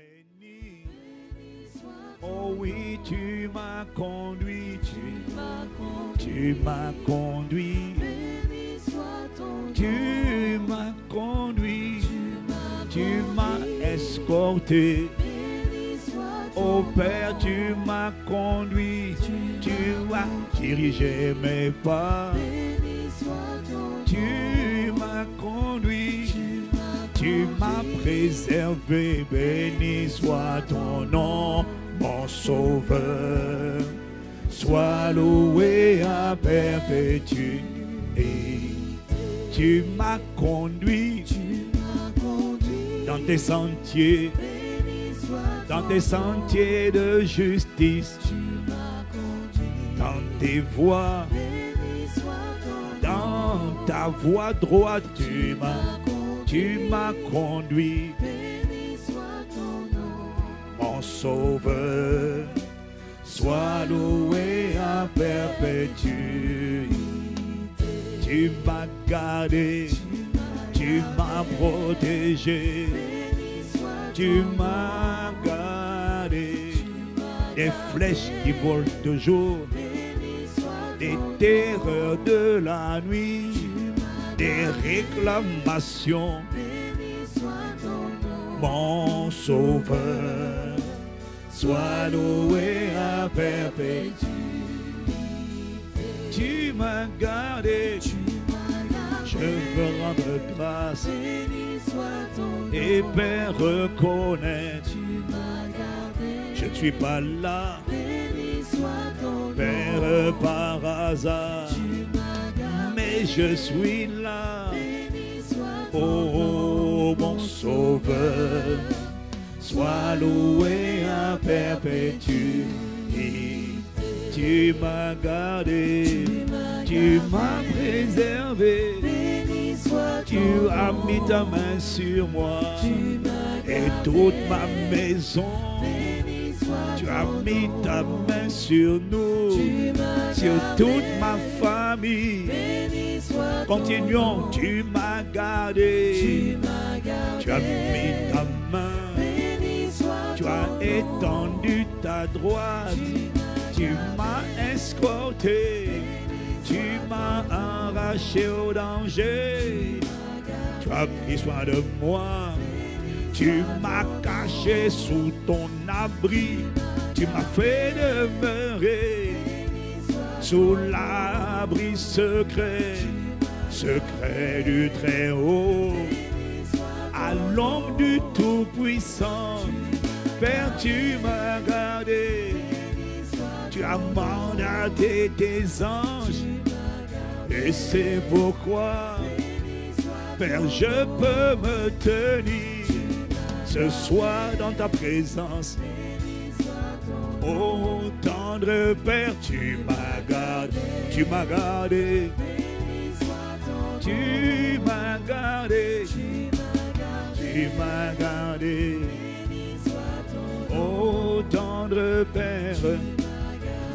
Béni. Oh oui, tu m'as conduit, tu m'as conduit, tu m'as conduit, tu m'as escorté. Oh Père, tu m'as conduit, tu as dirigé mes pas, tu m'as conduit, tu m'as préservé. Béni soit ton nom, mon sauveur. Sois loué à perpétuité. Tu m'as conduit dans tes sentiers, dans tes sentiers de justice, dans tes voies, dans ta voie droite, tu m'as conduit, mon sauveur. Sois loué à perpétuité. Tu m'as gardé, tu m'as protégé, tu m'as gardé des flèches qui volent toujours, des terreurs de la nuit, des réclamations, mon sauveur. Sois loué à perpétuité. Tu m'as gardé, je veux rendre grâce et Père reconnaître. Je ne suis pas là, Père, par hasard, mais je suis là, oh mon sauveur. Sois loué à perpétuité. Tu m'as gardé, tu m'as préservé, tu as mis ta main sur moi et toute ma maison. Tu as mis ta main sur nous, sur toute ma famille. Continuons, tu m'as gardé, tu as mis ta main. Tu as étendu ta droite, tu m'as escorté, tu m'as arraché au danger, tu as pris soin de moi, tu m'as caché sous ton abri, tu m'as fait demeurer sous l'abri secret, secret du Très-Haut, à l'ombre du Tout-Puissant. Père, tu m'as gardé, tu as mandaté tes anges, et c'est pourquoi, Père, je peux me tenir ce soir dans ta présence. Oh, tendre Père, tu m'as gardé, tu m'as gardé, tu m'as gardé, tu m'as gardé. Oh tendre Père,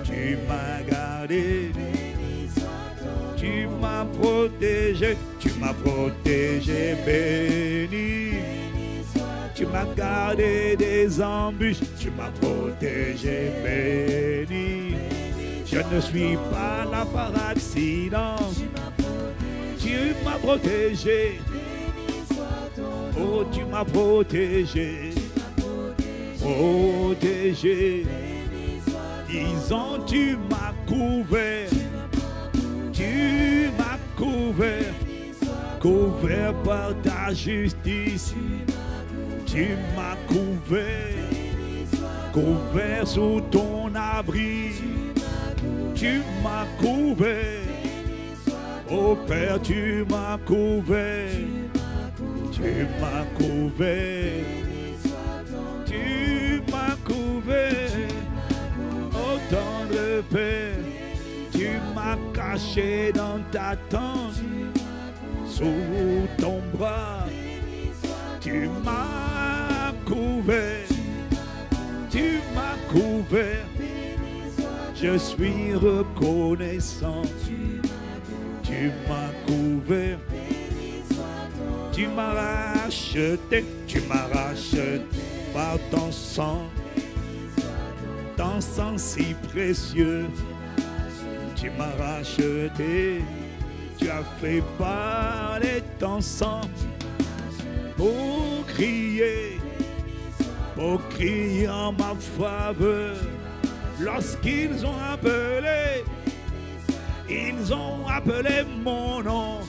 tu m'as gardé, tu m'as protégé, béni. Tu m'as gardé des embûches, tu m'as protégé, béni. Je ne suis pas là par accident, tu m'as protégé, oh tu m'as protégé. Protégé, disons tu m'as couvert, tu m'as couvert, couvert par ta justice, tu m'as couvert, couvert sous ton abri, tu m'as couvert, oh Père tu m'as couvert, tu m'as couvert. Tu m'as couvert, oh tendre Père, tu m'as caché dans ta tente, sous ton bras, tu m'as couvert, tu m'as couvert, je suis reconnaissant, tu m'as couvert, tu m'as racheté, par ton sang si précieux. Tu m'as racheté, tu as fait parler ton sang pour crier en ma faveur. Lorsqu'ils ont appelé mon nom,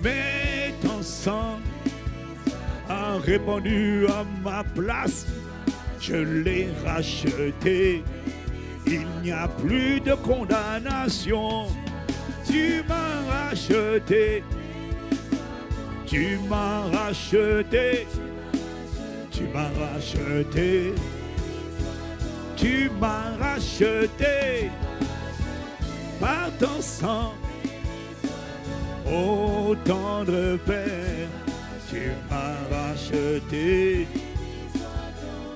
mais ton sang a répondu à ma place. Je l'ai racheté, il n'y a plus de condamnation. Tu m'as racheté, tu m'as racheté, tu m'as racheté, tu m'as racheté par ton sang. Ô tendre Père, tu m'as racheté,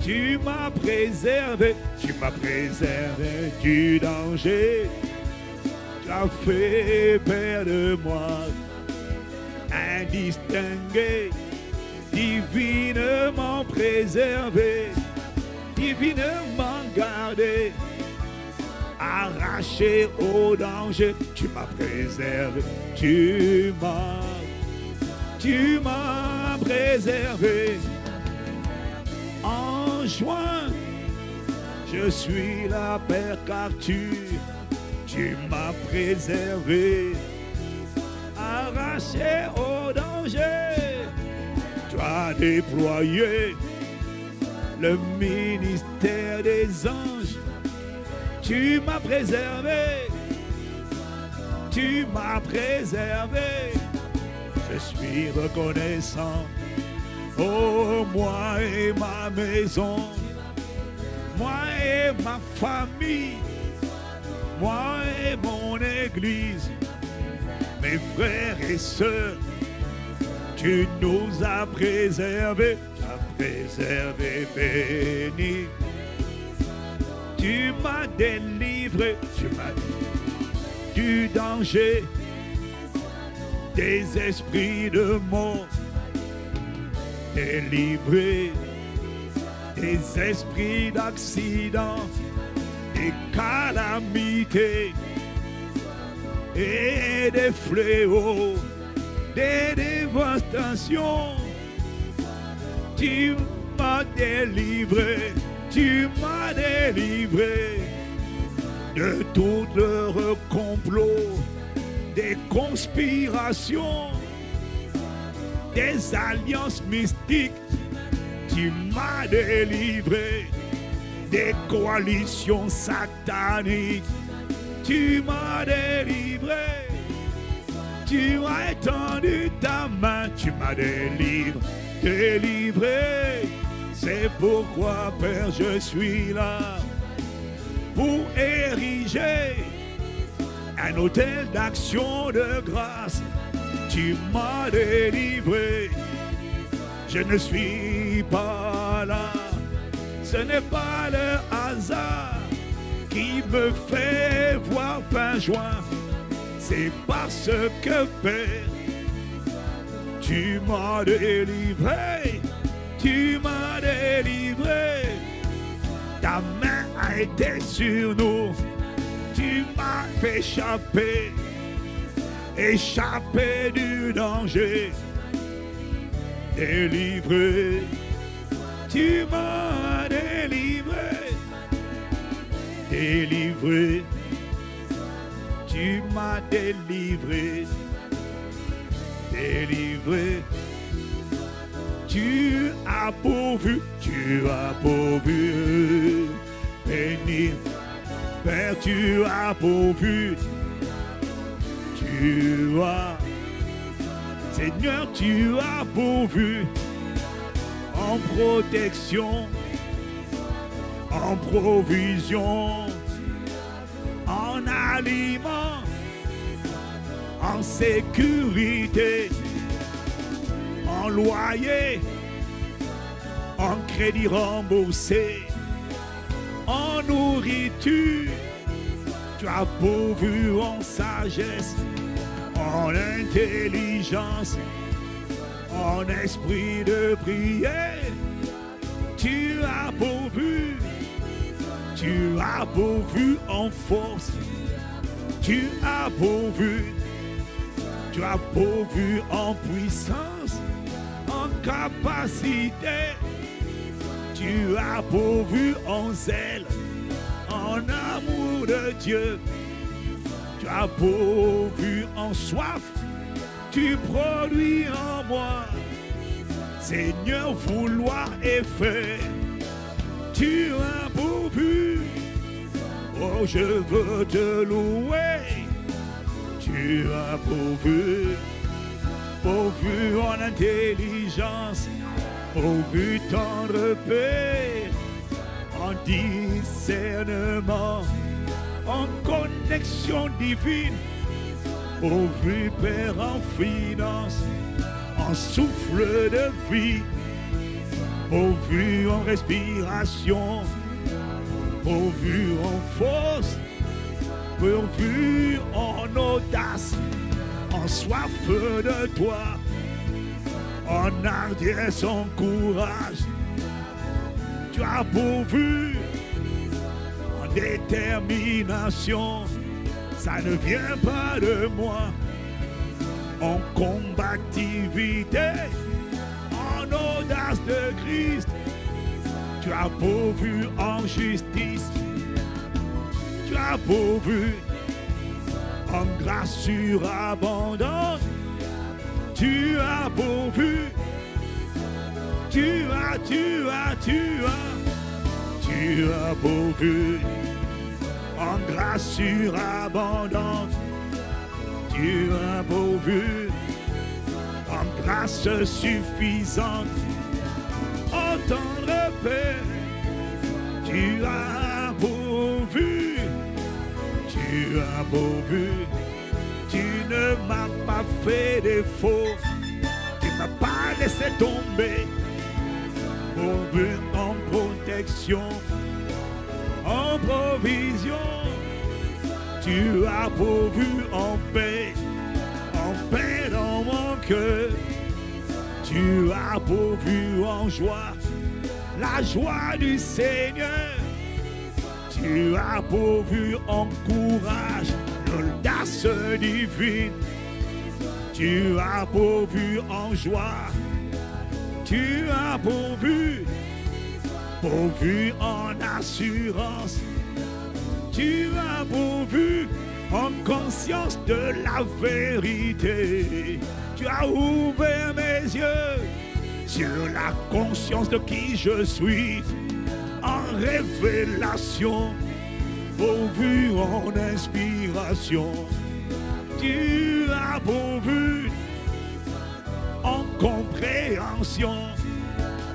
tu m'as préservé du danger. Tu as fait Père de moi indistingué, divinement préservé, divinement gardé, arraché au danger. Tu m'as préservé, tu m'as préservé. En juin, je suis là, Père, car tu m'as préservé, arraché au danger. Tu as déployé le ministère des anges. Tu m'as préservé, tu m'as préservé. Je suis reconnaissant. Oh, moi et ma maison, moi et ma famille, moi et mon église, mes frères et sœurs, tu nous as préservés, tu as préservé, béni. Tu m'as délivré, tu m'as du danger, des esprits de mort, délivré des esprits d'accident, des calamités et des fléaux, des dévastations. Tu m'as délivré, tu m'as délivré de tout leur complot, des conspirations, des alliances mystiques. Tu m'as délivré des coalitions sataniques. Tu m'as délivré, tu as étendu ta main, tu m'as délivré. C'est pourquoi, Père, je suis là pour ériger un autel d'action de grâce. Tu m'as délivré, je ne suis pas là. Ce n'est pas le hasard qui me fait voir fin juin. C'est parce que, Père, tu m'as délivré, tu m'as délivré. Ta main a été sur nous, tu m'as fait échapper du danger. Délivré, tu m'as délivré, délivré, tu m'as délivré, délivré. Tu as pourvu, béni, Père, tu as pourvu, Seigneur, tu as pourvu en protection, en provision, en aliment, en sécurité, en loyer, en crédit remboursé, en nourriture. Tu as pourvu en sagesse, en intelligence, en esprit de prière. as pourvu en force, tu as pourvu en puissance, en capacité, tu as pourvu en zèle, en amour de Dieu, tu as pourvu en soif, tu produis en moi, Seigneur, vouloir et faire, tu as pourvu, oh je veux te louer, tu as pourvu en intelligence, pourvu tendre paix, en discernement, en connexion divine, pourvu Père en finance, en souffle de vie, pourvu en respiration, pourvu en force, pourvu en audace, en soif de toi, en hardiesse, en courage, tu as pourvu en détermination, ça ne vient pas de moi, en combativité, en audace de Christ, tu as pourvu en justice, tu as pourvu en grâce surabondante, tu as pourvu, tu as pourvu en grâce surabondante, tu as pourvu en grâce suffisante, en tendre paix, tu as pourvu, tu ne m'as pas fait défaut, tu ne m'as pas laissé tomber, pourvu en protection, en provision, tu as pourvu en paix dans mon cœur, tu as pourvu en joie, la joie du Seigneur, tu as pourvu en courage, l'audace divine, tu as pourvu en joie, tu as pourvu en assurance, tu as pourvu en conscience de la vérité, tu as ouvert mes yeux sur la conscience de qui je suis, en révélation, pourvu en inspiration, tu as pourvu en compréhension,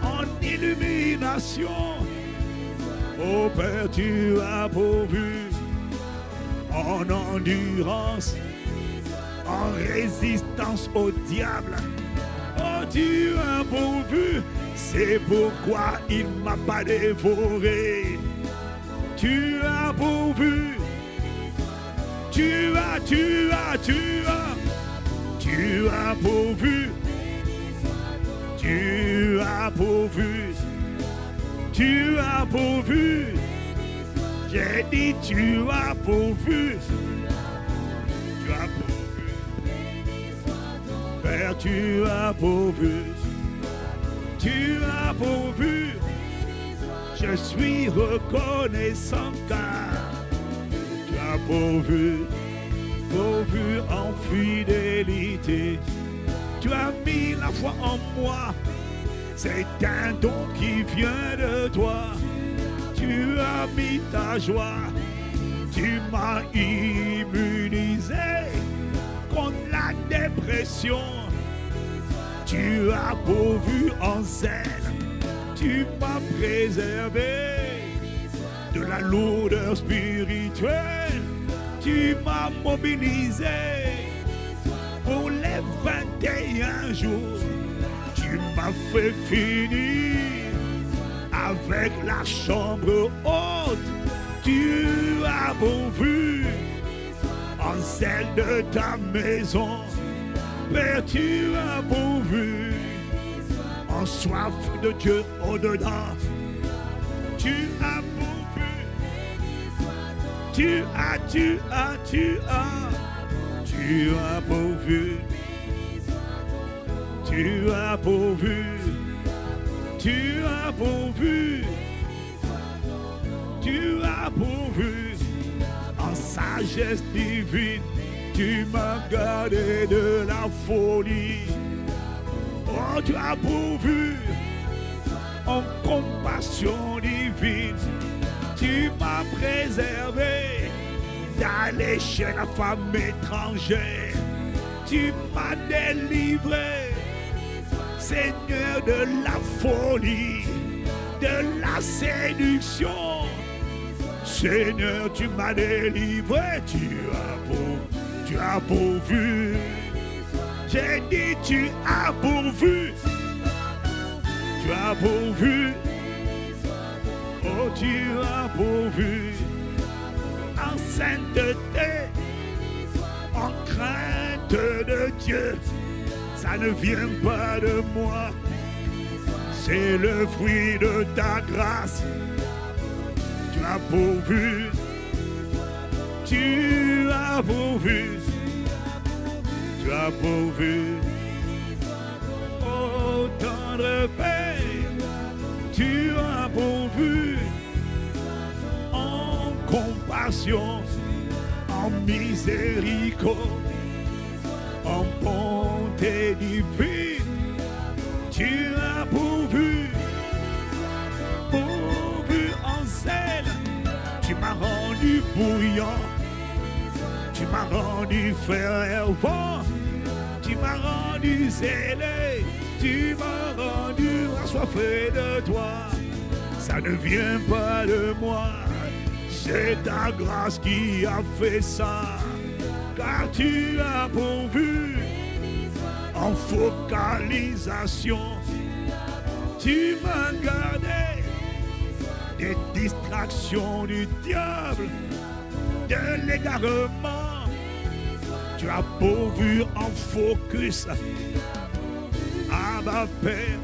en illumination, ô Père, tu as pourvu en endurance, en résistance au diable, oh tu as pourvu, c'est pourquoi il ne m'a pas dévoré, tu as pourvu, tu as pourvu, tu as pourvu, tu as pourvu, j'ai dit tu as pourvu, tu as pourvu, Père, tu as pourvu, tu as pourvu, je suis reconnaissant car tu as pourvu en fidélité, tu as mis la foi en moi, c'est un don qui vient de toi, tu as mis ta joie, tu m'as immunisé contre la dépression, tu as pourvu en zèle, tu m'as préservé de la lourdeur spirituelle, tu m'as mobilisé pour les 21 jours, tu m'as fait finir avec la chambre haute, tu as pourvu en celle de ta maison, Père, tu as pourvu en soif de Dieu au-dedans, tu as pourvu Tu as pourvu. Tu as pourvu. Tu as pourvu. Tu as pourvu. En sagesse divine, tu m'as gardé de la folie. Oh, tu as pourvu. En compassion divine, tu m'as préservé d'aller chez la femme étrangère. Tu m'as délivré, Seigneur, de la folie, de la séduction. Seigneur, tu m'as délivré, tu as pourvu. J'ai dit, tu as pourvu. Tu as pourvu. Oh, tu as pourvu. En sainteté, en crainte de Dieu. Ça ne vient pas de moi. C'est le fruit de ta grâce. Tu as pourvu. Tu as pourvu. Tu as pourvu. Oh, tendre Père, tu as pourvu. En compassion, en miséricorde, en bonté divine, tu as pourvu. Pourvu en zèle, tu m'as rendu bouillant, tu m'as rendu fervent, tu m'as rendu zélé, tu m'as rendu assoiffé de toi. Ça ne vient pas de moi, c'est ta grâce qui a fait ça. Car tu as pourvu en focalisation. Tu m'as gardé des distractions du diable, de l'égarement. Tu as pourvu en focus. Abba Père,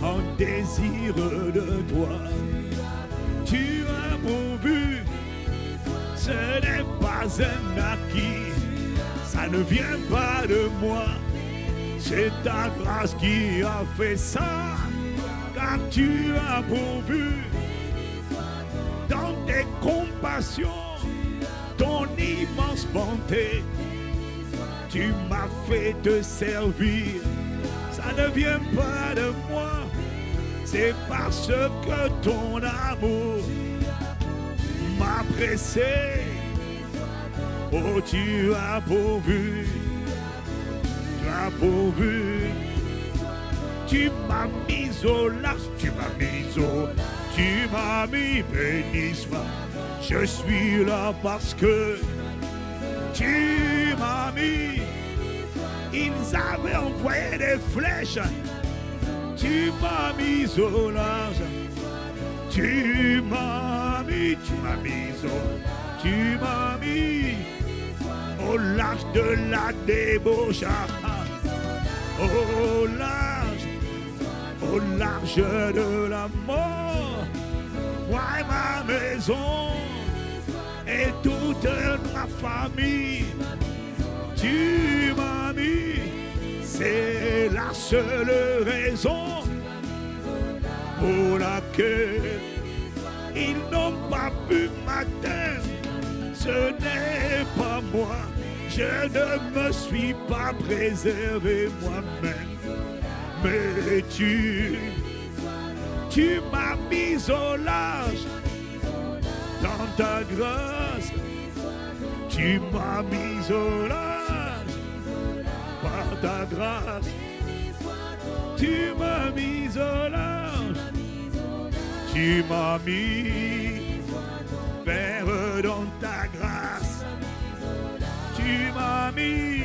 en désir de toi. Tu as pourvu. Ce n'est pas un acquis, ça ne vient pas de moi, c'est ta grâce qui a fait ça, car tu as pourvu dans tes compassions, ton immense bonté, tu m'as fait te servir, ça ne vient pas de moi, c'est parce que ton amour m'a pressé. Oh, tu as pourvu. Tu as pourvu. Tu m'as mis au large. Tu m'as mis béni-soit. Je suis là parce que tu m'as mis. Ils avaient envoyé des flèches. Tu m'as mis au large. Tu m'as mis au large de la débauche, au large de la mort. Moi et ma maison et toute ma famille, tu m'as mis, c'est la seule raison pour laquelle ils n'ont pas pu m'atteindre. Ce n'est pas moi, je ne me suis pas préservé moi-même. Mais tu m'as mis au large dans ta grâce. Tu m'as mis au large par ta grâce. Tu m'as mis au large. Tu m'as mis Père dans ta grâce. Tu m'as mis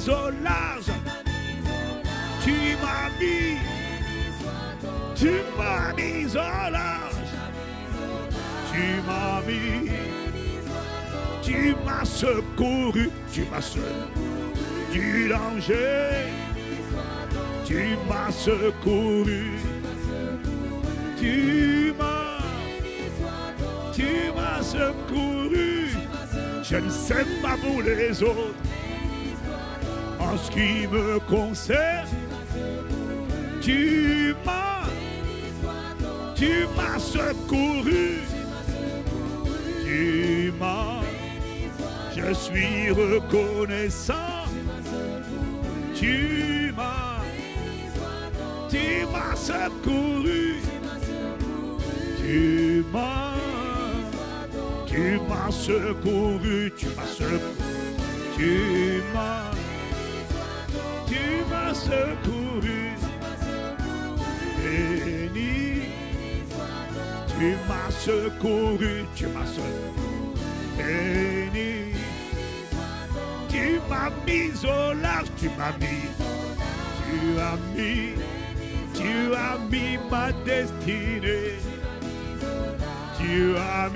au large. Tu m'as mis au large. Tu m'as secouru. Tu m'as secouru du danger. Tu m'as secouru. Tu m'as Tu m'as secouru. Je ne sais pas pour les autres. En ce qui me concerne, tu m'as secouru. Tu m'as, je suis reconnaissant. Tu m'as secouru. Tu m'as secouru. Tu m'as secouru. Béni. Tu m'as secouru. Béni. Tu m'as mis au large. Tu as mis ma destinée. Tu as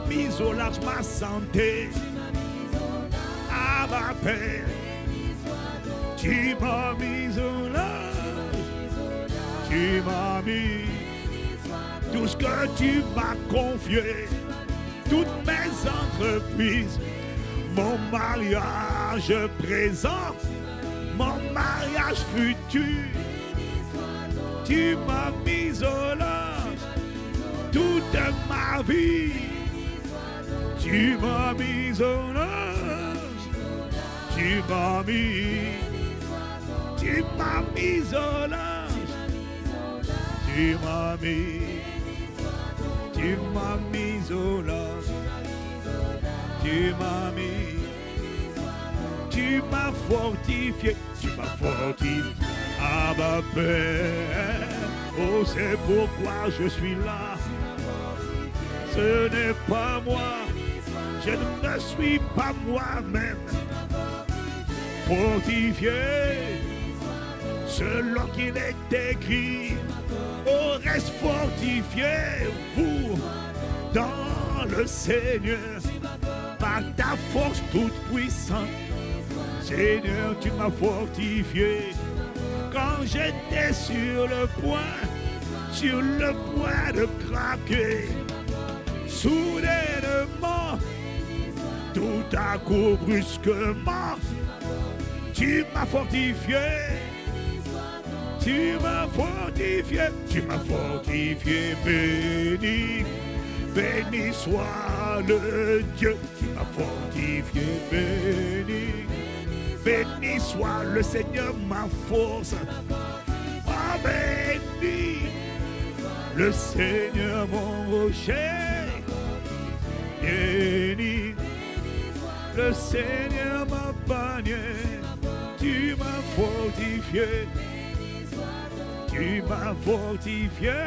mis au large ma santé. Ah ma Père, tu m'as mis au large. Tu m'as mis tout ce que tu m'as confié, toutes mes entreprises, mon mariage présent, mon mariage futur. Tu m'as mis au large toute ma vie. Tu m'as mis au large. Tu m'as mis au large. Tu m'as mis au large. Tu m'as fortifié. Ah ma Père, oh c'est pourquoi je suis là. Ce n'est pas moi, je ne suis pas moi-même. Fortifié, selon qu'il est écrit, oh reste fortifié, vous, dans le Seigneur, par ta force toute puissante. Seigneur, tu m'as fortifié quand j'étais sur le point de craquer. Soudainement, tout à coup brusquement, tu m'as fortifié. Tu m'as fortifié, béni soit le Dieu qui m'a fortifié, béni soit le Seigneur ma force. Ah, béni le Seigneur mon rocher. Béni le Seigneur ma bannière. Tu m'as fortifié. Tu m'as fortifié.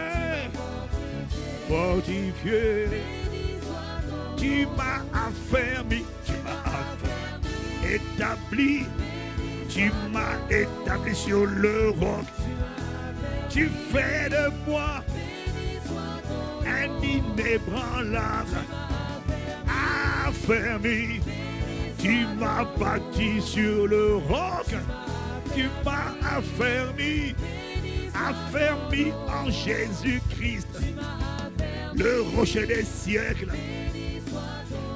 Tu m'as affermi. Établi. Tu m'as établi sur le roc. Tu fais de moi un inébranlable. Affermi. Tu m'as bâti sur le roc. Tu m'as affermi en Jésus-Christ, le rocher des siècles,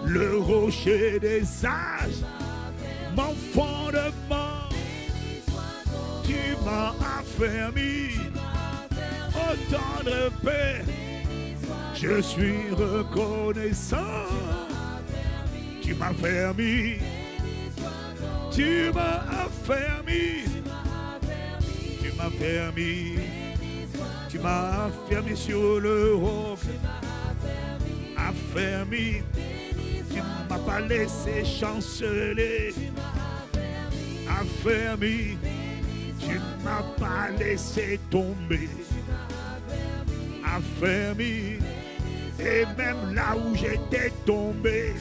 le rocher des âges, mon fondement. Tu m'as affermi, ô tendre Père, je suis reconnaissant. Tu m'as affermi, tu m'as affermi. Tu m'as affermi sur le roc. Affermi. Tu ne m'as pas laissé chanceler. Affermi. Tu ne m'as pas laissé tomber. Affermi. Et même là où j'étais tombé.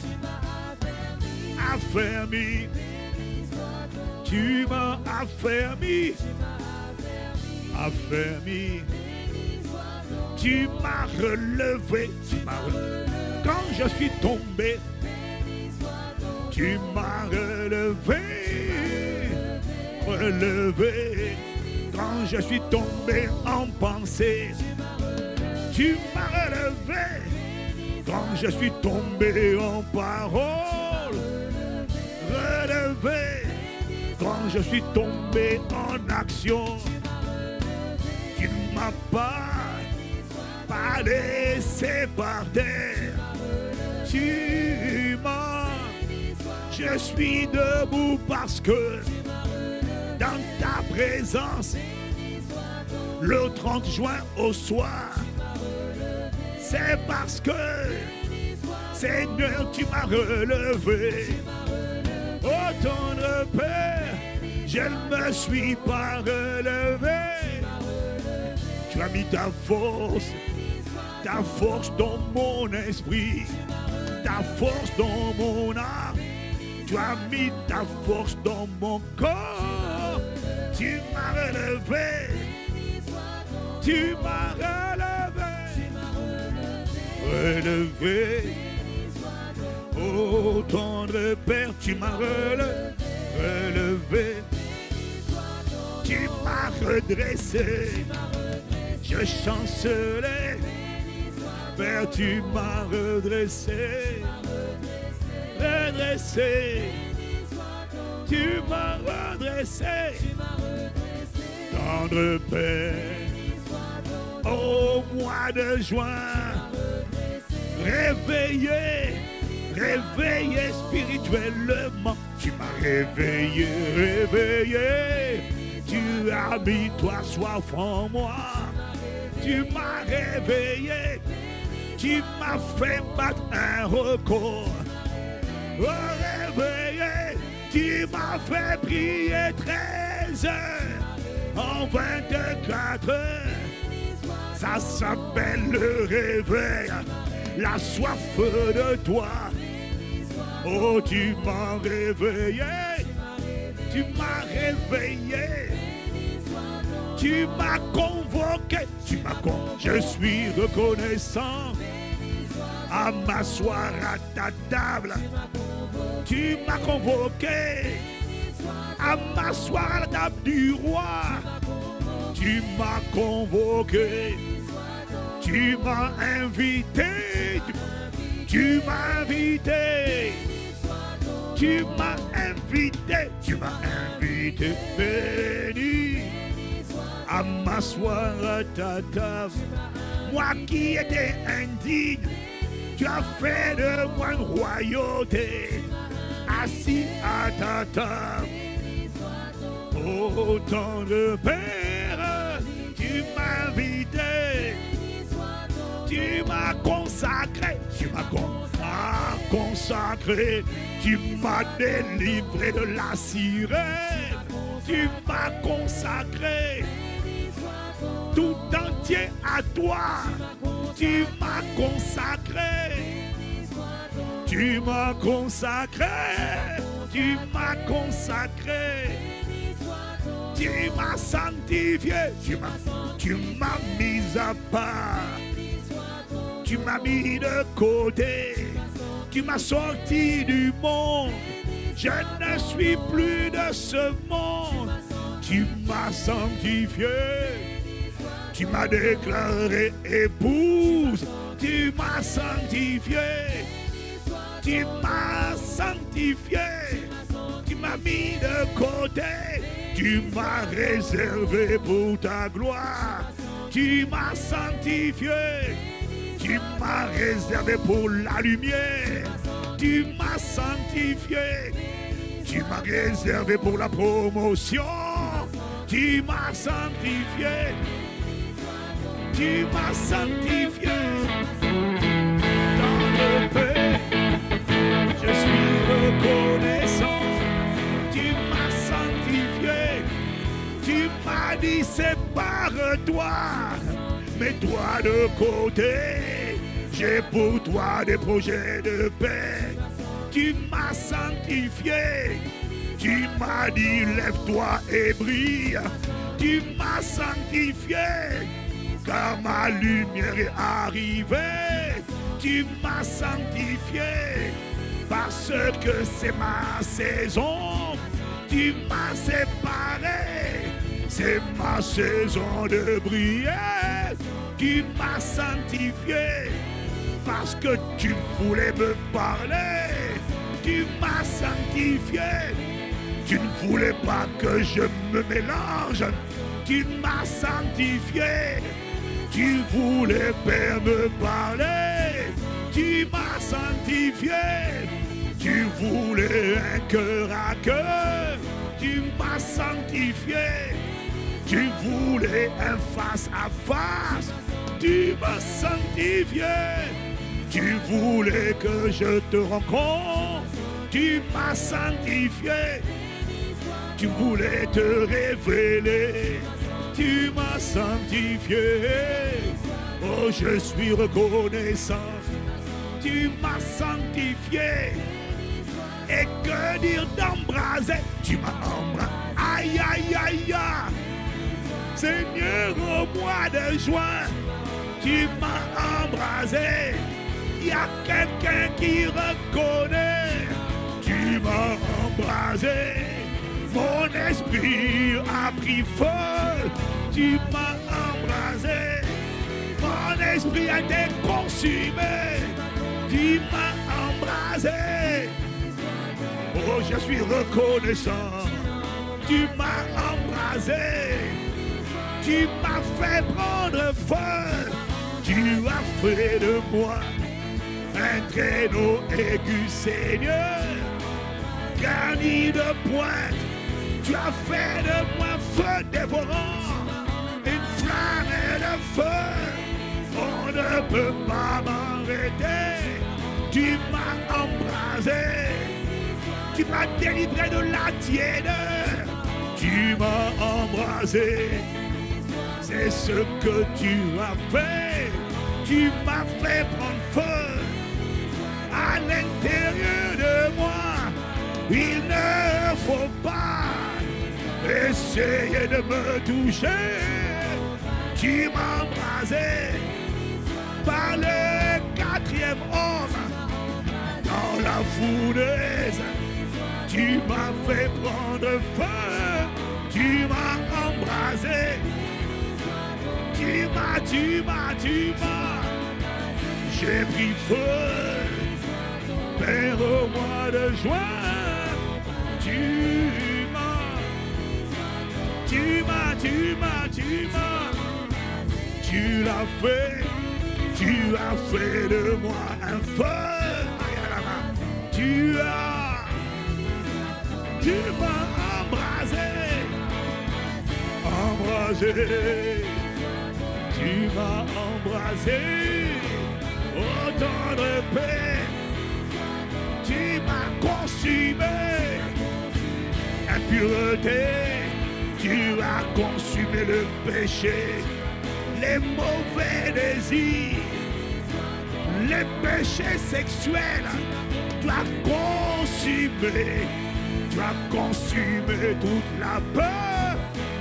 Affermi. Tu m'as affermi. Tu m'as relevé. Quand je suis tombé, tu m'as relevé. Quand je suis tombé en pensée, Tu m'as relevé quand je suis tombé en parole. Relevé quand je suis tombé en action. Tu ne m'as pas laissé par terre. Tu m'as. Je suis debout parce que dans ta présence, le 30 juin au soir, c'est parce que, Seigneur, tu m'as relevé. Oh tendre Père, je ne me suis pas relevé. Tu as mis ta force dans mon esprit, ta force dans mon âme. Tu as mis ta force dans mon corps. Tu m'as relevé. Tu m'as relevé. Oh tendre Père, tu m'as relevé. Tu m'as redressé. Je chancerai. Père, tu m'as redressé. Tu m'as redressé. Tendre Père, au mois de juin, réveillé spirituellement. Tu m'as réveillé. Tu as mis toi soif en moi. Tu m'as réveillé. Tu m'as fait battre un record. Oh, réveillé, tu m'as fait prier 13 heures en 24 heures. Ça s'appelle le réveil, la soif de toi. Oh, tu m'as réveillé, tu m'as réveillé, tu m'as convoqué, je suis reconnaissant à m'asseoir à ta table. Tu m'as convoqué à m'asseoir à la table du roi. Tu m'as convoqué. Tu m'as invité. Tu m'as invité. Tu m'as invité. Tu m'as invité, béni, à m'asseoir à ta table. Moi qui étais indigne, tu as fait de moi une royauté, assis à ta table. Oh, tendre Père, tu m'as invité, tu m'as consacré, consacré, tu m'as délivré de la sirène, tu m'as consacré, tout entier à toi. Tu m'as consacré, tu m'as consacré, tu m'as consacré, tu m'as sanctifié, tu m'as mis à part, tu m'as mis de côté, tu m'as sorti du monde, je ne suis plus de ce monde, tu m'as sanctifié. Tu m'as déclaré épouse, tu m'as sanctifié, tu m'as sanctifié, tu m'as mis de côté, tu m'as réservé pour ta gloire, tu m'as sanctifié, tu m'as réservé pour la lumière, tu m'as sanctifié, tu m'as réservé pour la promotion, tu m'as sanctifié. Tu m'as sanctifié dans le paix. Je suis reconnaissant. Tu m'as sanctifié. Tu m'as dit sépare-toi. Mets-toi de côté. J'ai pour toi des projets de paix. Tu m'as sanctifié. Tu m'as dit lève-toi et brille. Tu m'as sanctifié. Car ma lumière est arrivée, tu m'as sanctifié, parce que c'est ma saison, tu m'as séparé, c'est ma saison de briller, Tu m'as sanctifié parce que tu voulais me parler. Tu m'as sanctifié. Tu ne voulais pas que je me mélange. Tu m'as sanctifié. Tu voulais, Père, me parler. Tu m'as sanctifié. Tu voulais un cœur à cœur. Tu m'as sanctifié. Tu voulais un face à face. Tu m'as sanctifié. Tu voulais que je te rencontre. Tu m'as sanctifié. Tu voulais te révéler. Tu m'as sanctifié. Oh, je suis reconnaissant. Tu m'as sanctifié. Et que dire d'embraser? Tu m'as embrassé. Aïe, aïe, aïe, aïe. Seigneur, au mois de juin, tu m'as embrasé. Il y a quelqu'un qui reconnaît. Tu m'as embrasé. Mon esprit a pris feu. Tu m'as embrasé. Mon esprit a été consumé. Tu m'as embrasé. Oh, je suis reconnaissant. Tu m'as embrasé. Tu m'as fait prendre feu. Tu as fait de moi un traîneau aigu, Seigneur, garni de pointe. Tu as fait de moi feu dévorant, une flamme de feu. On ne peut pas m'arrêter. Tu m'as embrasé. Tu m'as délivré de la tiédeur. Tu m'as embrasé. C'est ce que tu as fait. Tu m'as fait prendre feu à l'intérieur de moi. Il ne faut pas essayer de me toucher. Tu m'as embrasé par le quatrième homme dans la fournaise. Tu m'as fait prendre feu. Tu m'as embrasé. Tu m'as, j'ai pris feu, Père, au mois de juin. Tu l'as fait, tu as fait de moi un feu. Tu m'as embrasé. Tu m'as embrasé, oh tendre Père. Tu m'as consumé, impureté. Tu as consumé le péché, les mauvais désirs, les péchés sexuels. Tu as consumé toute la peur,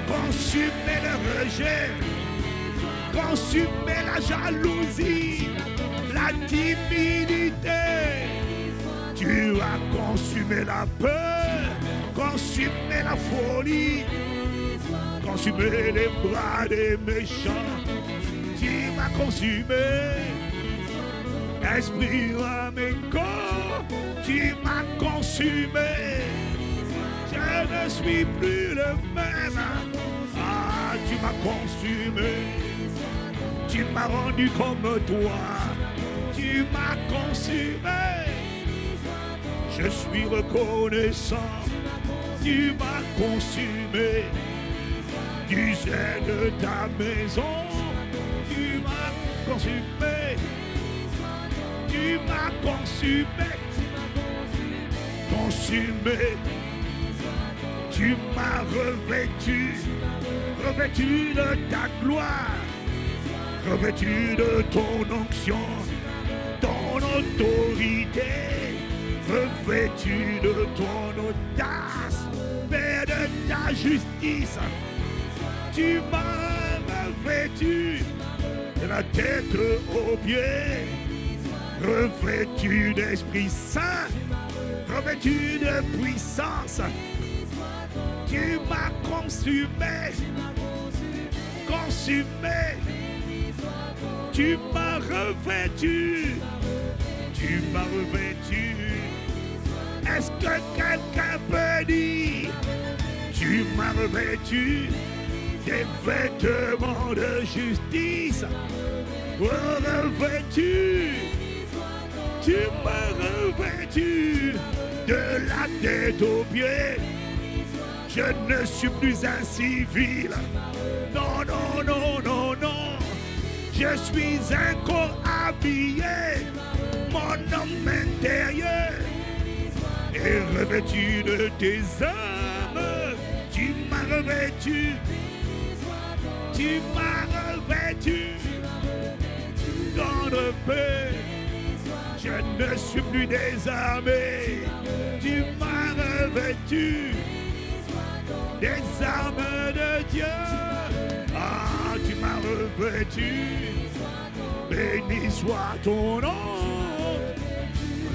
consumé le rejet. Consumer la jalousie, la timidité. Tu as consumé la peur, consumé la folie, consumé les bras des méchants. Tu m'as consumé, esprit, âme et corps. Tu m'as consumé. Je ne suis plus le même. Ah, tu m'as consumé. Tu m'as rendu comme toi. Tu m'as consumé. Je suis reconnaissant. Tu m'as consumé. Du zèle de ta maison. Tu m'as consumé. Tu m'as consumé. Consumé. Tu m'as revêtu de ta gloire. Revêtu de ton onction, ton autorité, revêtu de ton audace, Père de ta justice. Tu m'as revêtu de la tête aux pieds, revêtu d'Esprit Saint, revêtu de puissance. Tu m'as consumé. Tu m'as revêtu. Tu m'as revêtu. Est-ce que quelqu'un peut dire? Tu m'as revêtu des vêtements de justice. Revêtu. Tu m'as revêtu de la tête aux pieds. Je ne suis plus un civil. Non, non, non, non, non. Je suis un corps habillé. Mon homme intérieur est revêtu de tes armes. Tu m'as revêtu. Tu m'as revêtu dans le paix. Je ne suis plus désarmé. Tu m'as revêtu des armes de Dieu. Ah, tu m'as revêtu. Béni soit ton nom.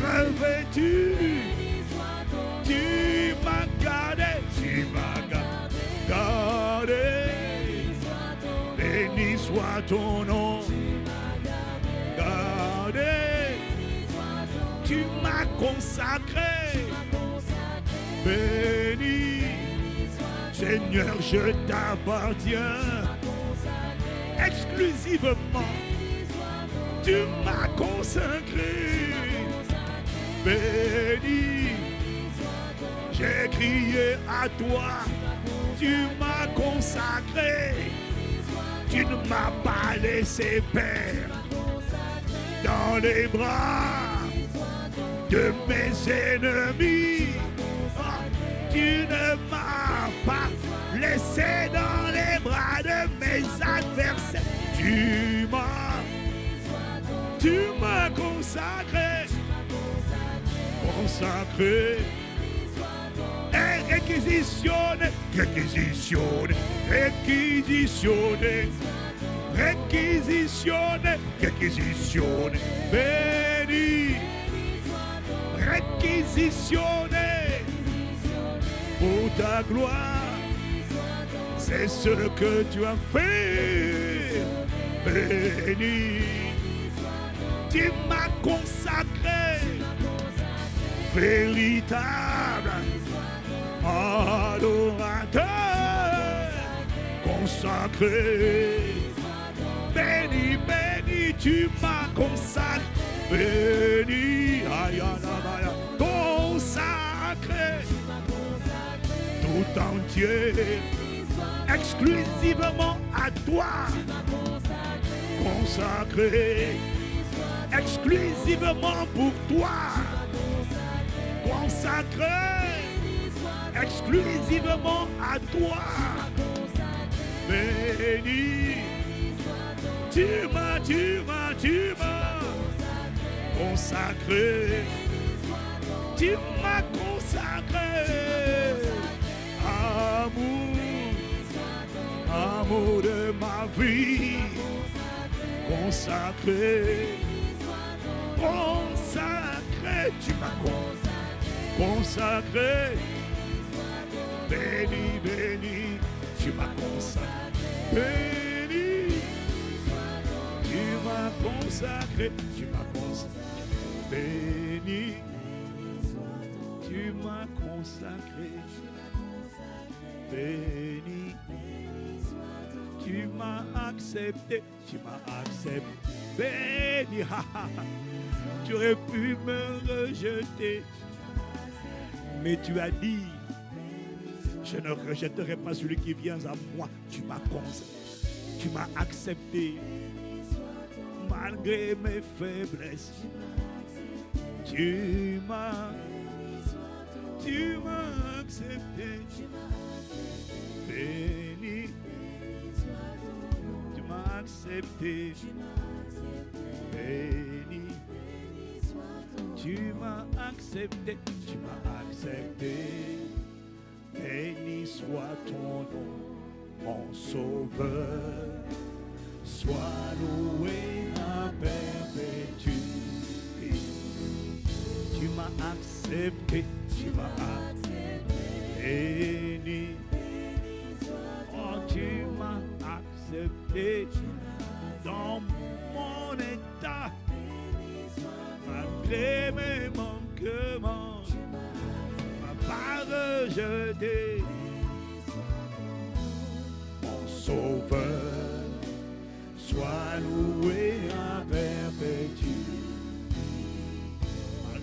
Revêtu. Tu m'as gardé. Tu m'as gardé. Béni soit ton nom. Gardé. Tu m'as consacré. Béni. Seigneur, je t'appartiens exclusivement. Tu m'as consacré. Béni. J'ai crié à toi. Tu m'as consacré. Tu ne m'as pas laissé perdre dans les bras de mes ennemis. Tu ne m'as pas laissé dans les bras de mes adversaires. Tu m'as consacré. Consacré. Et réquisitionné. Réquisitionné. Réquisitionné. Réquisitionné. Réquisitionné. Béni. Réquisitionné. Pour ta gloire, c'est ce que tu as fait. Béni, tu m'as consacré, véritable adorateur, consacré. Béni, béni, tu m'as consacré. Béni, aïe, aïe, consacré. Tout entier, exclusivement à toi, consacré, exclusivement pour toi, consacré, exclusivement à toi, béni, tu m'as consacré, tu m'as consacré. Amour de ma vie, consacré, consacré, tu m'as consacré, béni, béni, tu m'as consacré, béni, tu m'as consacré, tu m'as consacré, béni, tu m'as consacré. Béni, tu m'as accepté, béni, tu aurais pu me rejeter, mais tu as dit, je ne rejetterai pas celui qui vient à moi, tu m'as accepté, malgré mes faiblesses, tu m'as accepté. Béni, tu m'as accepté. Béni, tu m'as accepté. Béni soit ton nom, mon sauveur. Sois loué à perpétuité. Tu m'as accepté. Béni. Oh, tu m'as accepté. dans mon état, malgré mes manquements, m'a pas rejeté. Mon Sauveur, sois loué à perpétuité.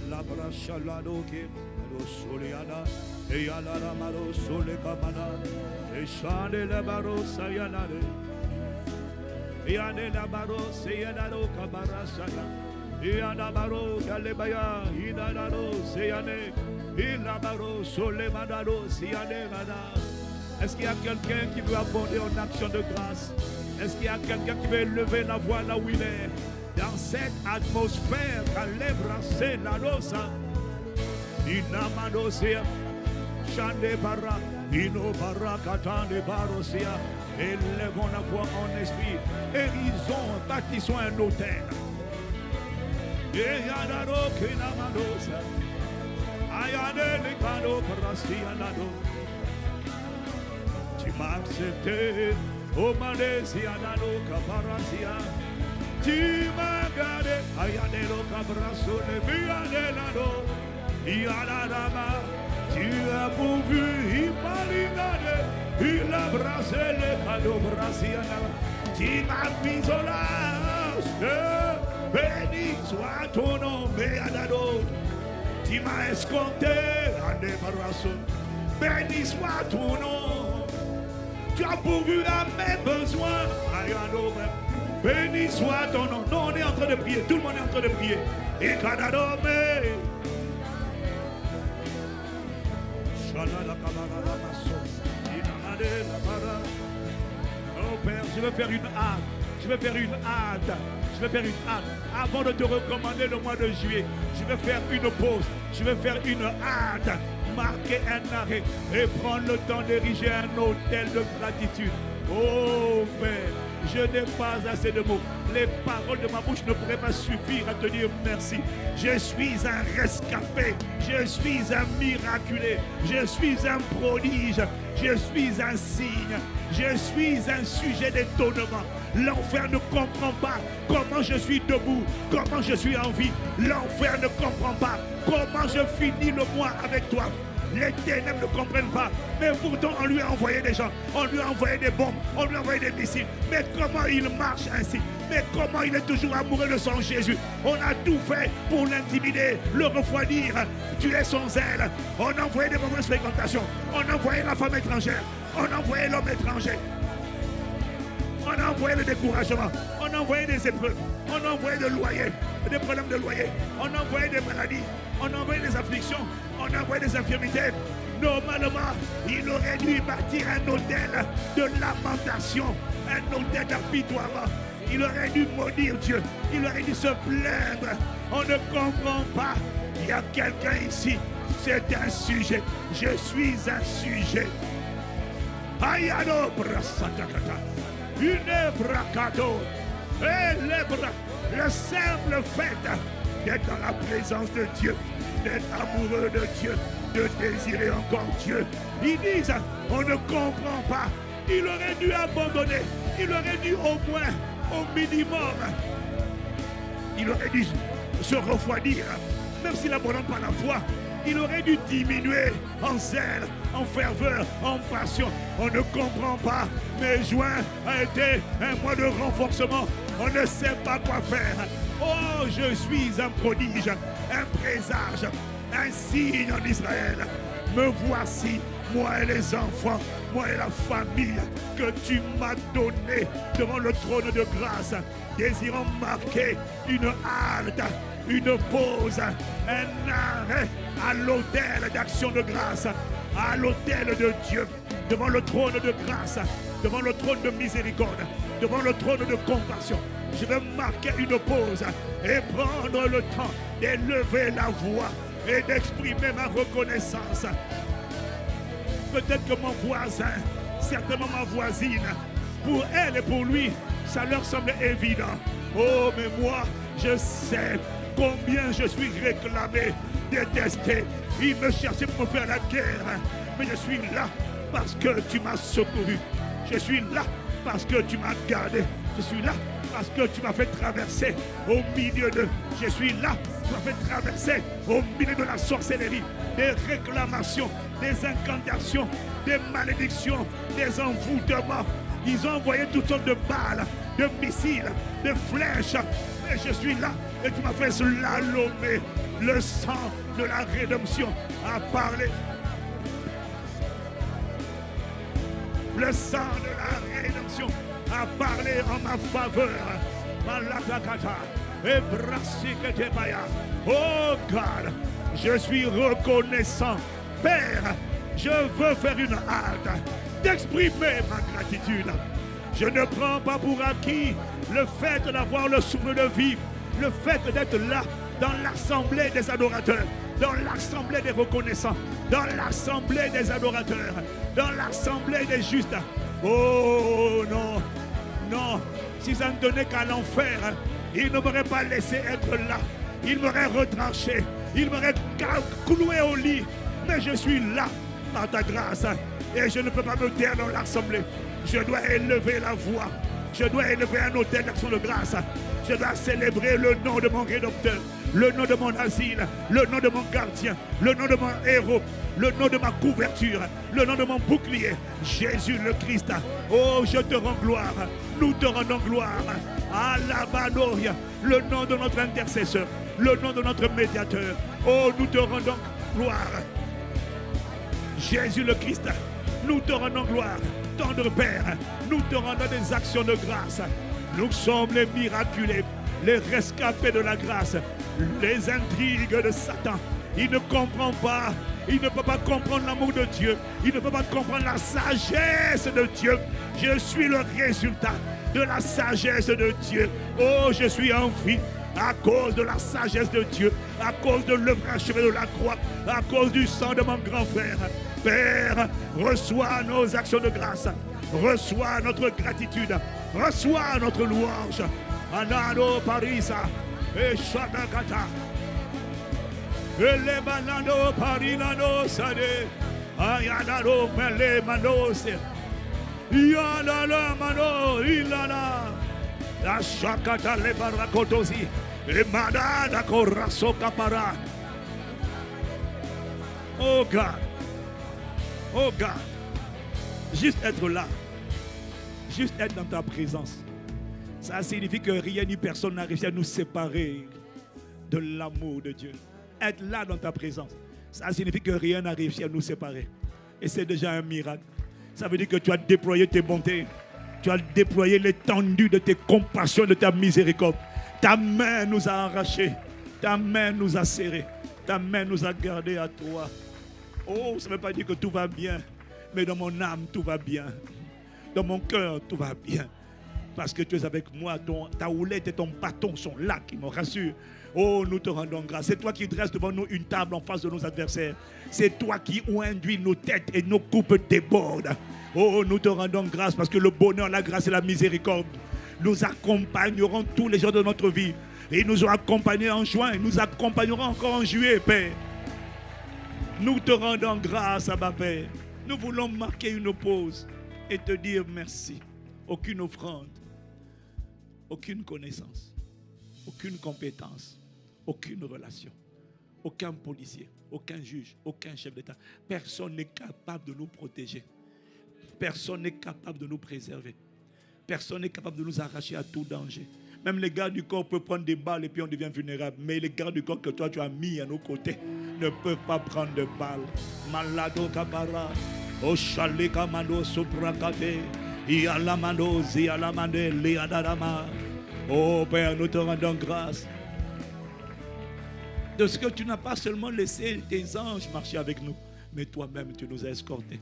La bracha la doke, lo soleana, e ala la maro sole kamana, e shane la baro sayanare, e ane la baro sayanaro kabarasana, e ana baro galebaya, ina la ro sayane, e la baro sole manaro sayane mana. Est-ce qu'il y a quelqu'un qui veut abonder en action de grâce? Est-ce qu'il y a quelqu'un qui veut élever la voix là où il est? Dans cette atmosphère, calebrase la rosa, inamadosea, chande barra, ino barra, katande barosia, élevons la voix en esprit, hérisons, bâtissons un autel. Et yanado kinamadosa, ayane le kano parasia nado. Tu m'as accepté, oh manesia nado kaparasia. Tu m'as gardé, ayadero cabrasso, le biadelado, yaladama. Tu as pourvu, imaginade, il a brassé le cadeau brassiana. Tu m'as mis au large, béni soit ton nom, béadado. Tu m'as escompté, adébarasso, béni soit ton nom. Tu as pourvu à mes besoins, ayado. Béni soit ton nom. Non, on est en train de prier. Tout le monde est en train de prier. Et Kadadome. Oh Père, je veux faire une hâte. Je veux faire une hâte. Je veux faire une hâte. Avant de te recommander le mois de juillet, je vais faire une pause. Je vais faire une hâte. Marquer un arrêt et prendre le temps d'ériger un hôtel de gratitude. Oh Père, je n'ai pas assez de mots. Les paroles de ma bouche ne pourraient pas suffire à te dire merci. Je suis un rescapé. Je suis un miraculé. Je suis un prodige. Je suis un signe. Je suis un sujet d'étonnement. L'enfer ne comprend pas comment je suis debout, comment je suis en vie. L'enfer ne comprend pas comment je finis le mois avec toi. Les ténèbres ne comprennent pas. Mais pourtant, on lui a envoyé des gens. On lui a envoyé des bombes. On lui a envoyé des missiles. Mais comment il marche ainsi? Mais comment il est toujours amoureux de son Jésus? On a tout fait pour l'intimider, le refroidir, tuer son zèle. On a envoyé des mauvaises fréquentations. On a envoyé la femme étrangère. On a envoyé l'homme étranger. On a envoyé le découragement. On a envoyé des épreuves. On a envoyé des loyers, des problèmes de loyer. On a envoyé des maladies. On a envoyé des afflictions. On a envoyé des infirmités. Normalement, il aurait dû bâtir un hôtel de lamentation, un hôtel d'apitoiement. Il aurait dû maudire Dieu. Il aurait dû se plaindre. On ne comprend pas. Il y a quelqu'un ici. C'est un sujet. Je suis un sujet. Ayano brasatakata. Une bracado. Le simple fait d'être dans la présence de Dieu, d'être amoureux de Dieu, de désirer encore Dieu. Ils disent, on ne comprend pas. Il aurait dû abandonner. Il aurait dû au moins, au minimum, il aurait dû se refroidir. Même s'il n'abandonne pas la foi, il aurait dû diminuer en zèle, en ferveur, en passion. On ne comprend pas. Mais juin a été un mois de renforcement. On ne sait pas quoi faire. Oh, je suis un prodige, un présage, un signe en Israël. Me voici, moi et les enfants, moi et la famille que tu m'as donné devant le trône de grâce, désirant marquer une halte, une pause, un arrêt à l'autel d'action de grâce, à l'autel de Dieu, devant le trône de grâce, devant le trône de miséricorde, devant le trône de compassion. Je vais marquer une pause et prendre le temps d'élever la voix et d'exprimer ma reconnaissance. Peut-être que mon voisin, certainement ma voisine, pour elle et pour lui, ça leur semble évident. Oh, mais moi, je sais combien je suis réclamé, détesté. Ils me cherchaient pour me faire la guerre. Mais je suis là parce que tu m'as secouru. Je suis là parce que tu m'as gardé. Je suis là Parce que tu m'as fait traverser au milieu de... Je suis là. Tu m'as fait traverser au milieu de la sorcellerie, des réclamations, des incantations, des malédictions, des envoûtements. Ils ont envoyé toutes sortes de balles, de missiles, de flèches. Mais je suis là et tu m'as fait slalomer. Le sang de la rédemption a parlé. Le sang de la rédemption a parlé en ma faveur. Oh God, je suis reconnaissant. Père, je veux faire une halte d'exprimer ma gratitude. Je ne prends pas pour acquis le fait d'avoir le souffle de vie, le fait d'être là dans l'assemblée des adorateurs, dans l'assemblée des reconnaissants, dans l'assemblée des adorateurs, dans l'assemblée des justes. Oh non, non, si ça ne tenait qu'à l'enfer, il ne m'aurait pas laissé être là. Il m'aurait retranché, il m'aurait cloué au lit. Mais je suis là par ta grâce et je ne peux pas me taire dans l'assemblée. Je dois élever la voix. Je dois élever un autel d'action de grâce. Je dois célébrer le nom de mon Rédempteur, le nom de mon asile, le nom de mon gardien, le nom de mon héros, le nom de ma couverture, le nom de mon bouclier, Jésus le Christ. Oh, je te rends gloire. Nous te rendons gloire. Alabanoria, le nom de notre intercesseur, le nom de notre médiateur. Oh, nous te rendons gloire. Jésus le Christ, nous te rendons gloire. Tendre Père, nous te rendons des actions de grâce. Nous sommes les miraculés, les rescapés de la grâce, les intrigues de Satan. Il ne comprend pas, il ne peut pas comprendre l'amour de Dieu, il ne peut pas comprendre la sagesse de Dieu. Je suis le résultat de la sagesse de Dieu. Oh, je suis en vie à cause de la sagesse de Dieu, à cause de l'œuvre achevée de la croix, à cause du sang de mon grand frère. Père, reçois nos actions de grâce, reçois notre gratitude, reçois notre louange. Anano Parisa et Shadakata. Ele banano parinano sade. Ayanano mele manose. Yanala mano ilana. La Shakata le barakotosi. E manada koraso kapara. Oh God. Oh God. Juste être là. Juste être dans ta présence. Ça signifie que rien ni personne n'a réussi à nous séparer de l'amour de Dieu. Être là dans ta présence, ça signifie que rien n'a réussi à nous séparer. Et c'est déjà un miracle. Ça veut dire que tu as déployé tes bontés. Tu as déployé l'étendue de tes compassions, de ta miséricorde. Ta main nous a arrachés. Ta main nous a serrés. Ta main nous a gardés à toi. Oh, ça ne veut pas dire que tout va bien. Mais dans mon âme, tout va bien. Dans mon cœur, tout va bien. Parce que tu es avec moi, ta houlette et ton bâton sont là qui me rassurent. Oh, nous te rendons grâce. C'est toi qui dresses devant nous une table en face de nos adversaires. C'est toi qui induis nos têtes et nos coupes débordent. Oh, nous te rendons grâce parce que le bonheur, la grâce et la miséricorde nous accompagneront tous les jours de notre vie. Et ils nous ont accompagnés en juin, ils nous accompagneront encore en juillet, Père. Nous te rendons grâce, Abba Père. Nous voulons marquer une pause et te dire merci. Aucune offrande, aucune connaissance, aucune compétence, aucune relation, aucun policier, aucun juge, aucun chef d'État. Personne n'est capable de nous protéger. Personne n'est capable de nous préserver. Personne n'est capable de nous arracher à tout danger. Même les gardes du corps peuvent prendre des balles et puis on devient vulnérable. Mais les gardes du corps que toi tu as mis à nos côtés ne peuvent pas prendre de balles. Malado kabara, oshale kamando suprakate, ialamando zialamande liadadama. Oh Père, nous te rendons grâce de ce que tu n'as pas seulement laissé tes anges marcher avec nous, mais toi-même tu nous as escortés.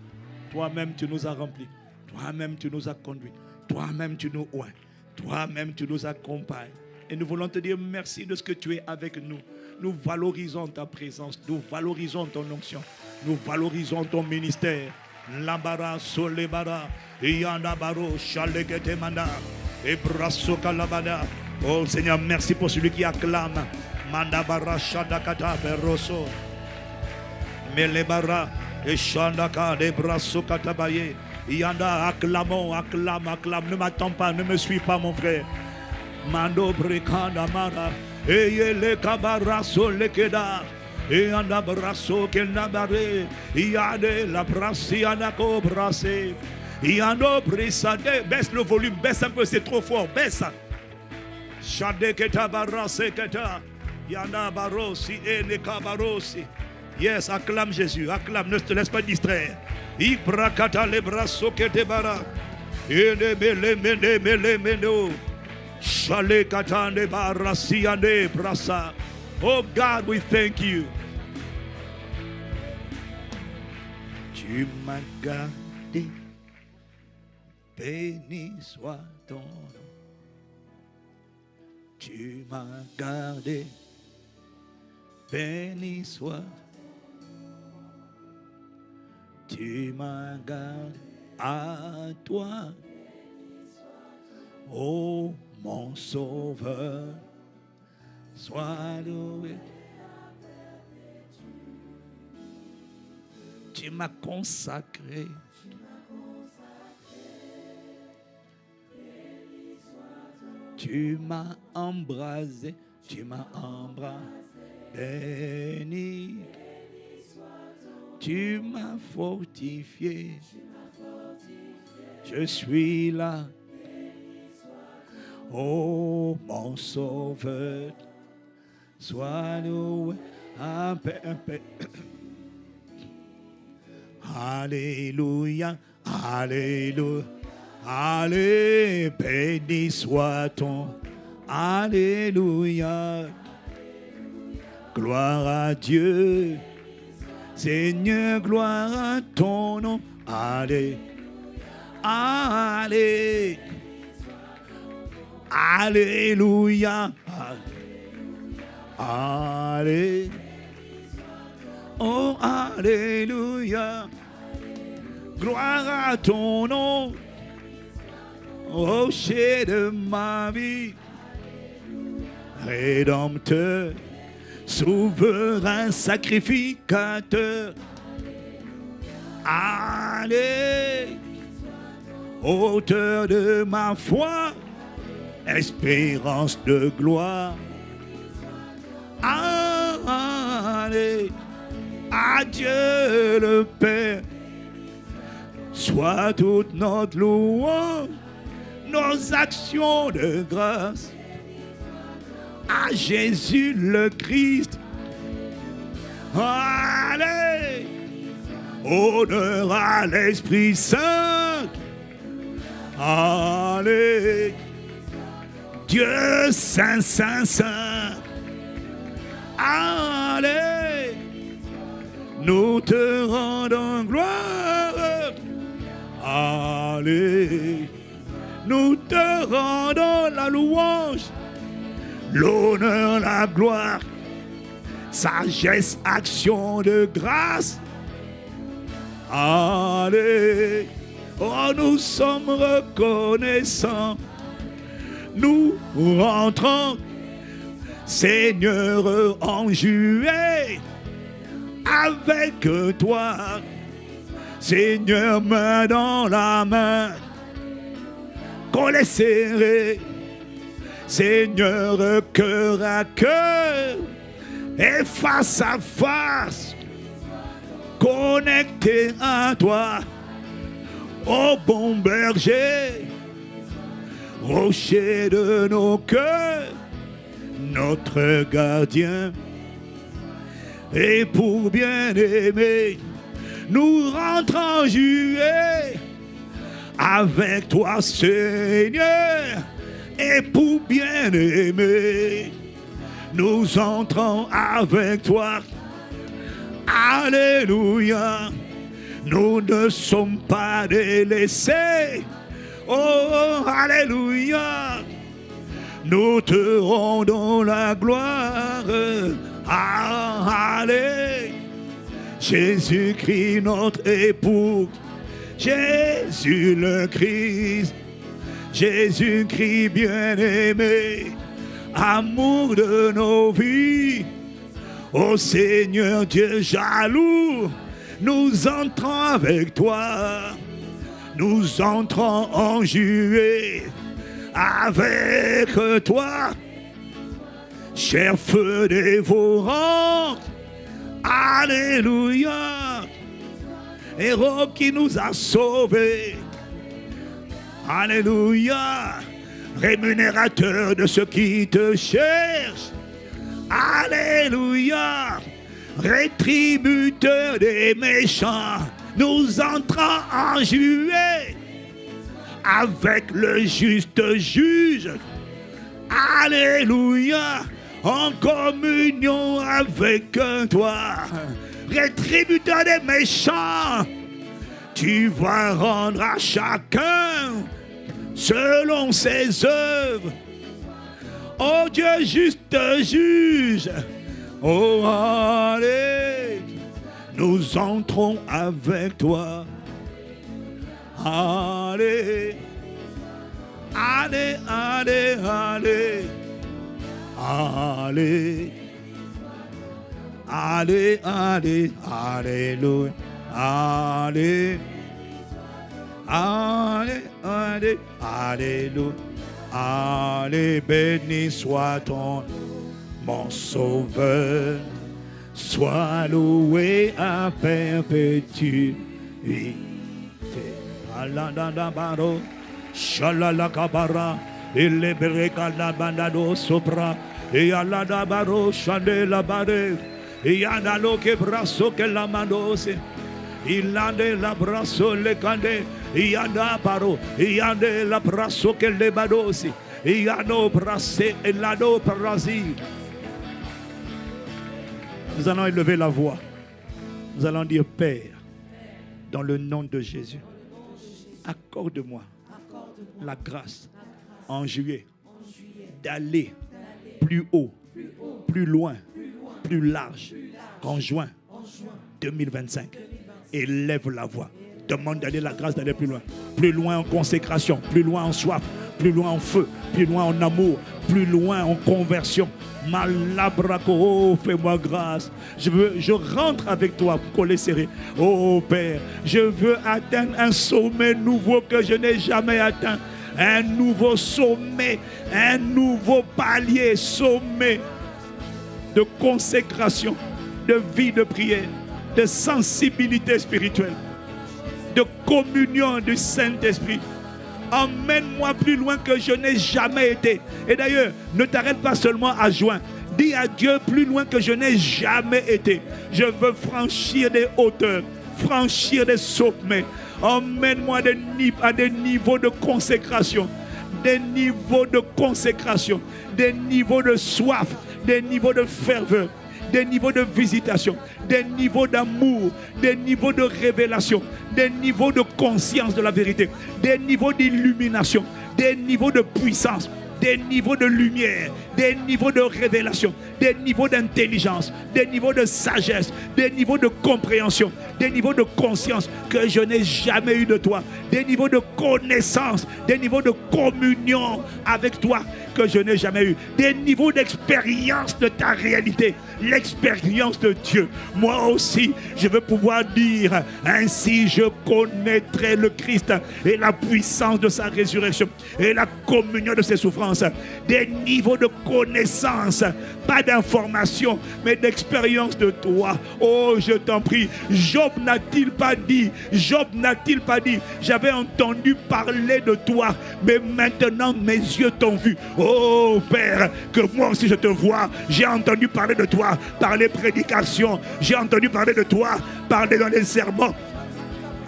Toi-même tu nous as remplis. Toi-même tu nous as conduits. Toi-même tu nous oins. Toi-même tu nous accompagnes. Et nous voulons te dire merci de ce que tu es avec nous. Nous valorisons ta présence. Nous valorisons ton onction. Nous valorisons ton ministère. Lambara, solebara, yanabaro, chalegetemanda, ebraso kalabada. Oh Seigneur, merci pour celui qui acclame. Mandabara, shadakata, beroso. Melebara, et shandaka, ebraso katabaye. Yanda, acclamons, acclame, acclame. Ne m'attends pas, ne me suis pas, mon frère. Mando brekanda mara. Eye le kabaraso le keda. Et en abrasso qu'elle n'a barré. Il y a de la brasse, il y en a qu'au brassé. Il y en a brissade. Baisse le volume, baisse un peu, c'est trop fort. Baisse. Chade keta barrasse keta. Il y en a barossi et les kabarossi. Yes, acclame Jésus, acclame, ne te laisse pas distraire. Ibrakata le brasso que te bara. Et le mele. Chale kata ne barassi ane brassa. Oh God, we thank you. Tu m'as gardé, béni soit ton nom. Tu m'as gardé, béni soit. Tu m'as gardé, à toi, oh mon sauveur. Sois loué. Tu m'as consacré. Tu m'as embrasé. Tu m'as embrasé. Béni. Tu m'as fortifié. Je suis là. Oh mon sauveur. Sois loué, Alléluia, Alléluia, Allez, béni soit ton, Alléluia, gloire à Dieu, Seigneur, gloire à ton nom, allez, allez, Alléluia. Allez, oh Alléluia, gloire à ton nom, rocher de ma vie, Rédempteur, souverain, sacrificateur. Allez, auteur de ma foi, espérance de gloire. Allez, à Dieu le Père, soit toute notre louange, nos actions de grâce. À Jésus le Christ, allez, honneur à l'Esprit Saint, allez, Dieu Saint, Saint, Saint. Allez, nous te rendons gloire. Allez, nous te rendons la louange, l'honneur, la gloire, sagesse, action de grâce. Allez, oh, nous sommes reconnaissants. Nous rentrons, Seigneur, enjoué avec toi, Seigneur, main dans la main, collet serré, Seigneur, cœur à cœur et face à face, connecté à toi, ô bon berger, rocher de nos cœurs, notre gardien. Et pour bien-aimer, nous rentrons juillet avec toi, Seigneur. Et pour bien-aimer, nous entrons avec toi. Alléluia. Nous ne sommes pas délaissés. Oh, alléluia. Nous te rendons la gloire. Allez, Jésus-Christ notre époux, Jésus le Christ, Jésus-Christ bien-aimé, amour de nos vies. Ô Seigneur Dieu jaloux, nous entrons avec toi, nous entrons en juillet avec toi. Cher feu dévorant, alléluia, héros qui nous a sauvés, alléluia, rémunérateur de ceux qui te cherchent, alléluia, rétributeur des méchants, nous entrons en juillet avec le juste juge, alléluia, en communion avec toi, rétributeur des méchants, tu vas rendre à chacun selon ses œuvres. Oh Dieu juste juge, oh allez, nous entrons avec toi. Allez, allez, allez, allez, allez, allez, allez, alléluia, allez, allez, allez, alléluia, allez, béni soit ton mon sauveur, sois loué à perpétuité. Aladabaro, Shalalakabara, Eleberekalabandado Sopra, Ealadabaro, Shadelabare, Eanalo Kebraso Kelamandose, Ilande Labraso Lekande, Iadabaro, Iade Labraso Kelebadosi, Iano Brase, Elado Parasi. Nous allons élever la voix. Nous allons dire Père, dans le nom de Jésus, accorde-moi la grâce en juillet d'aller plus haut, plus loin, plus large qu'en juin 2025. Élève la voix. Demande d'aller la grâce d'aller plus loin en consécration, plus loin en soif, plus loin en feu, plus loin en amour, plus loin en conversion. Malabraco, oh, fais-moi grâce. Je rentre avec toi, collé serré. Oh Père, je veux atteindre un sommet nouveau que je n'ai jamais atteint. Un nouveau sommet, un nouveau palier, sommet de consécration, de vie de prière, de sensibilité spirituelle, de communion du Saint-Esprit. Emmène-moi plus loin que je n'ai jamais été. Et d'ailleurs, ne t'arrête pas seulement à juin. Dis à Dieu plus loin que je n'ai jamais été. Je veux franchir des hauteurs, franchir des sommets. Emmène-moi à des niveaux de consécration, des niveaux de consécration, des niveaux de soif, des niveaux de ferveur, des niveaux de visitation, des niveaux d'amour, des niveaux de révélation, des niveaux de conscience de la vérité, des niveaux d'illumination, des niveaux de puissance, des niveaux de lumière, des niveaux de révélation, des niveaux d'intelligence, des niveaux de sagesse, des niveaux de compréhension, des niveaux de conscience que je n'ai jamais eu de toi, des niveaux de connaissance, des niveaux de communion avec toi que je n'ai jamais eu, des niveaux d'expérience de ta réalité, l'expérience de Dieu. Moi aussi, je veux pouvoir dire, ainsi je connaîtrai le Christ et la puissance de sa résurrection et la communion de ses souffrances, des niveaux de connaissance, pas d'information, mais d'expérience de toi. Oh, je t'en prie, Job n'a-t-il pas dit, j'avais entendu parler de toi, mais maintenant mes yeux t'ont vu. Oh Père, que moi aussi je te vois. J'ai entendu parler de toi par les prédications. J'ai entendu parler de toi, parler dans les sermons.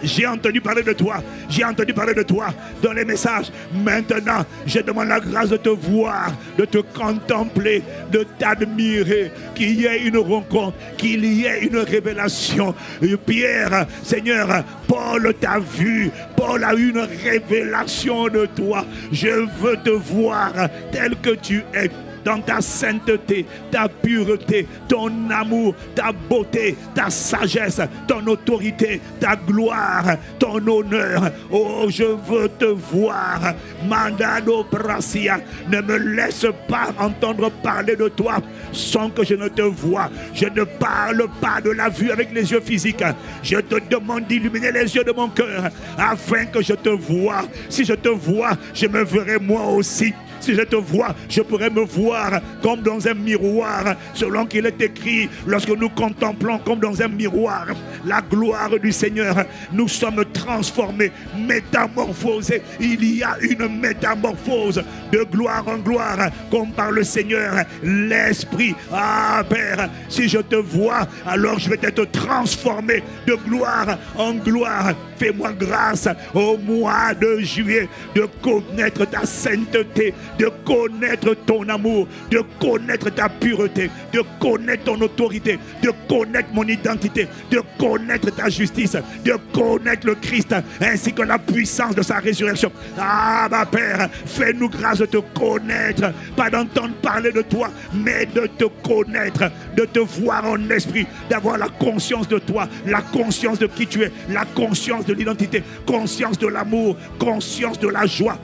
J'ai entendu parler de toi. J'ai entendu parler de toi dans les messages. Maintenant, je demande la grâce de te voir, de te contempler, de t'admirer, qu'il y ait une rencontre, qu'il y ait une révélation. Pierre, Seigneur, Paul t'a vu. Paul a eu une révélation de toi. Je veux te voir tel que tu es. dans ta sainteté, ta pureté, ton amour, ta beauté, ta sagesse, ton autorité, ta gloire, ton honneur. Oh, je veux te voir. Mandado Brasia, ne me laisse pas entendre parler de toi sans que je ne te vois. Je ne parle pas de la vue avec les yeux physiques. Je te demande d'illuminer les yeux de mon cœur afin que je te vois. Si je te vois, je me verrai moi aussi. Si je te vois, je pourrais me voir comme dans un miroir, selon qu'il est écrit, lorsque nous contemplons comme dans un miroir la gloire du Seigneur, nous sommes transformés, métamorphosés. Il y a une métamorphose de gloire en gloire, comme par le Seigneur, l'Esprit. Ah Père, si je te vois, alors je vais être transformé de gloire en gloire. Fais-moi grâce au mois de juillet de connaître ta sainteté, de connaître ton amour, de connaître ta pureté, de connaître ton autorité, de connaître mon identité, de connaître ta justice, de connaître le Christ ainsi que la puissance de sa résurrection. Ah ma Père, fais-nous grâce de te connaître, pas d'entendre parler de toi, mais de te connaître, de te voir en esprit, d'avoir la conscience de toi, la conscience de qui tu es, la conscience de l'identité, conscience de l'amour, conscience de la joie,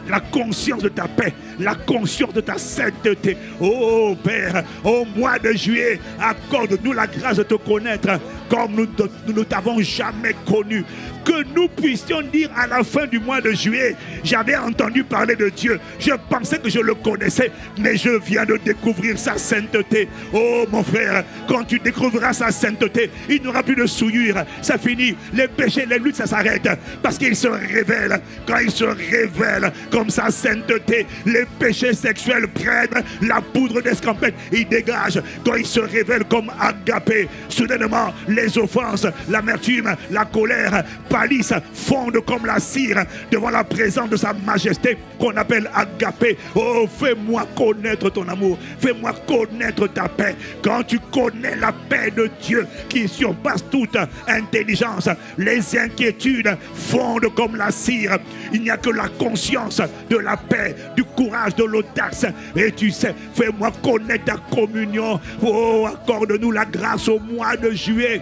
la conscience de ta paix, la conscience de ta sainteté. Oh Père, au mois de juillet, accorde-nous la grâce de te connaître comme nous ne t'avons jamais connu. Que nous puissions dire à la fin du mois de juillet, j'avais entendu parler de Dieu, je pensais que je le connaissais, mais je viens de découvrir sa sainteté. Oh mon frère, quand tu découvriras sa sainteté, il n'y aura plus de souillure, ça finit, les péchés, les luttes, ça s'arrête, parce qu'il se révèle. Quand il se révèle comme sa sainteté, les péchés sexuels prennent la poudre d'escampette, il dégage. Quand il se révèle comme agapé, soudainement les offenses, l'amertume, la colère pâlissent, fondent comme la cire devant la présence de sa majesté qu'on appelle agapé. Oh, fais-moi connaître ton amour, fais-moi connaître ta paix. Quand tu connais la paix de Dieu qui surpasse toute intelligence, les inquiétudes fondent comme la cire. Il n'y a que la conscience de la paix, du courage, de l'audace. Et tu sais, fais-moi connaître ta communion. Oh, accorde-nous la grâce au mois de juillet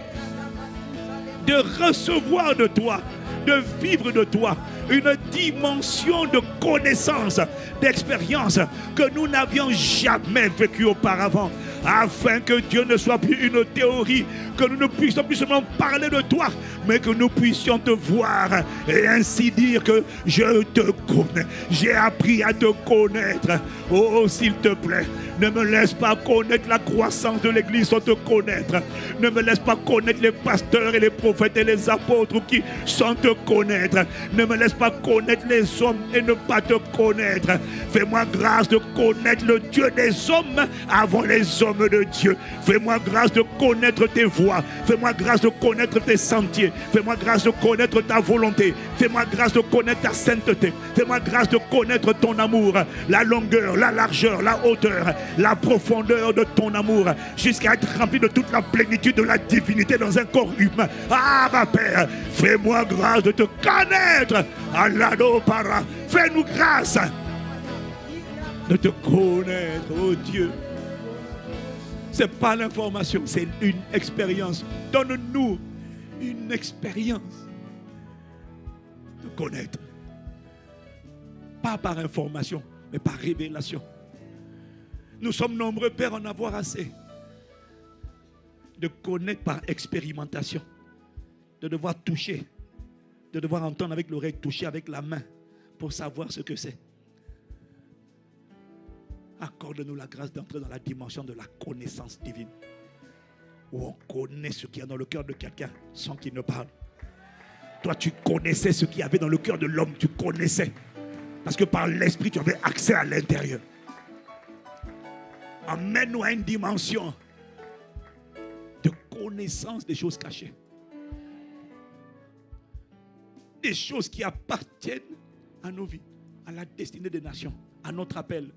de recevoir de toi, de vivre de toi une dimension de connaissance, d'expérience que nous n'avions jamais vécue auparavant, afin que Dieu ne soit plus une théorie, que nous ne puissions plus seulement parler de toi, mais que nous puissions te voir et ainsi dire que je te connais, j'ai appris à te connaître. Oh, s'il te plaît, ne me laisse pas connaître la croissance de l'église sans te connaître. Ne me laisse pas connaître les pasteurs et les prophètes et les apôtres qui sans te connaître. Ne me laisse pas connaître les hommes et ne pas te connaître. Fais-moi grâce de connaître le Dieu des hommes avant les hommes de Dieu. Fais-moi grâce de connaître tes voies. Fais-moi grâce de connaître tes sentiers. Fais-moi grâce de connaître ta volonté. Fais-moi grâce de connaître ta sainteté. Fais-moi grâce de connaître ton amour, la longueur, la largeur, la hauteur, la profondeur de ton amour, jusqu'à être rempli de toute la plénitude de la divinité dans un corps humain. Ah ma Père, fais-moi grâce de te connaître. Alado para, fais-nous grâce de te connaître, oh Dieu. C'est pas l'information, c'est une expérience. Donne-nous une expérience de connaître. Pas par information, mais par révélation. Nous sommes nombreux, Père, en avoir assez de connaître par expérimentation, de devoir toucher, de devoir entendre avec l'oreille, toucher avec la main pour savoir ce que c'est. Accorde-nous la grâce d'entrer dans la dimension de la connaissance divine, où on connaît ce qu'il y a dans le cœur de quelqu'un sans qu'il ne parle. Toi, tu connaissais ce qu'il y avait dans le cœur de l'homme, tu connaissais. Parce que par l'esprit, tu avais accès à l'intérieur. Amène-nous à une dimension de connaissance des choses cachées. Des choses qui appartiennent à nos vies, à la destinée des nations, à notre appel.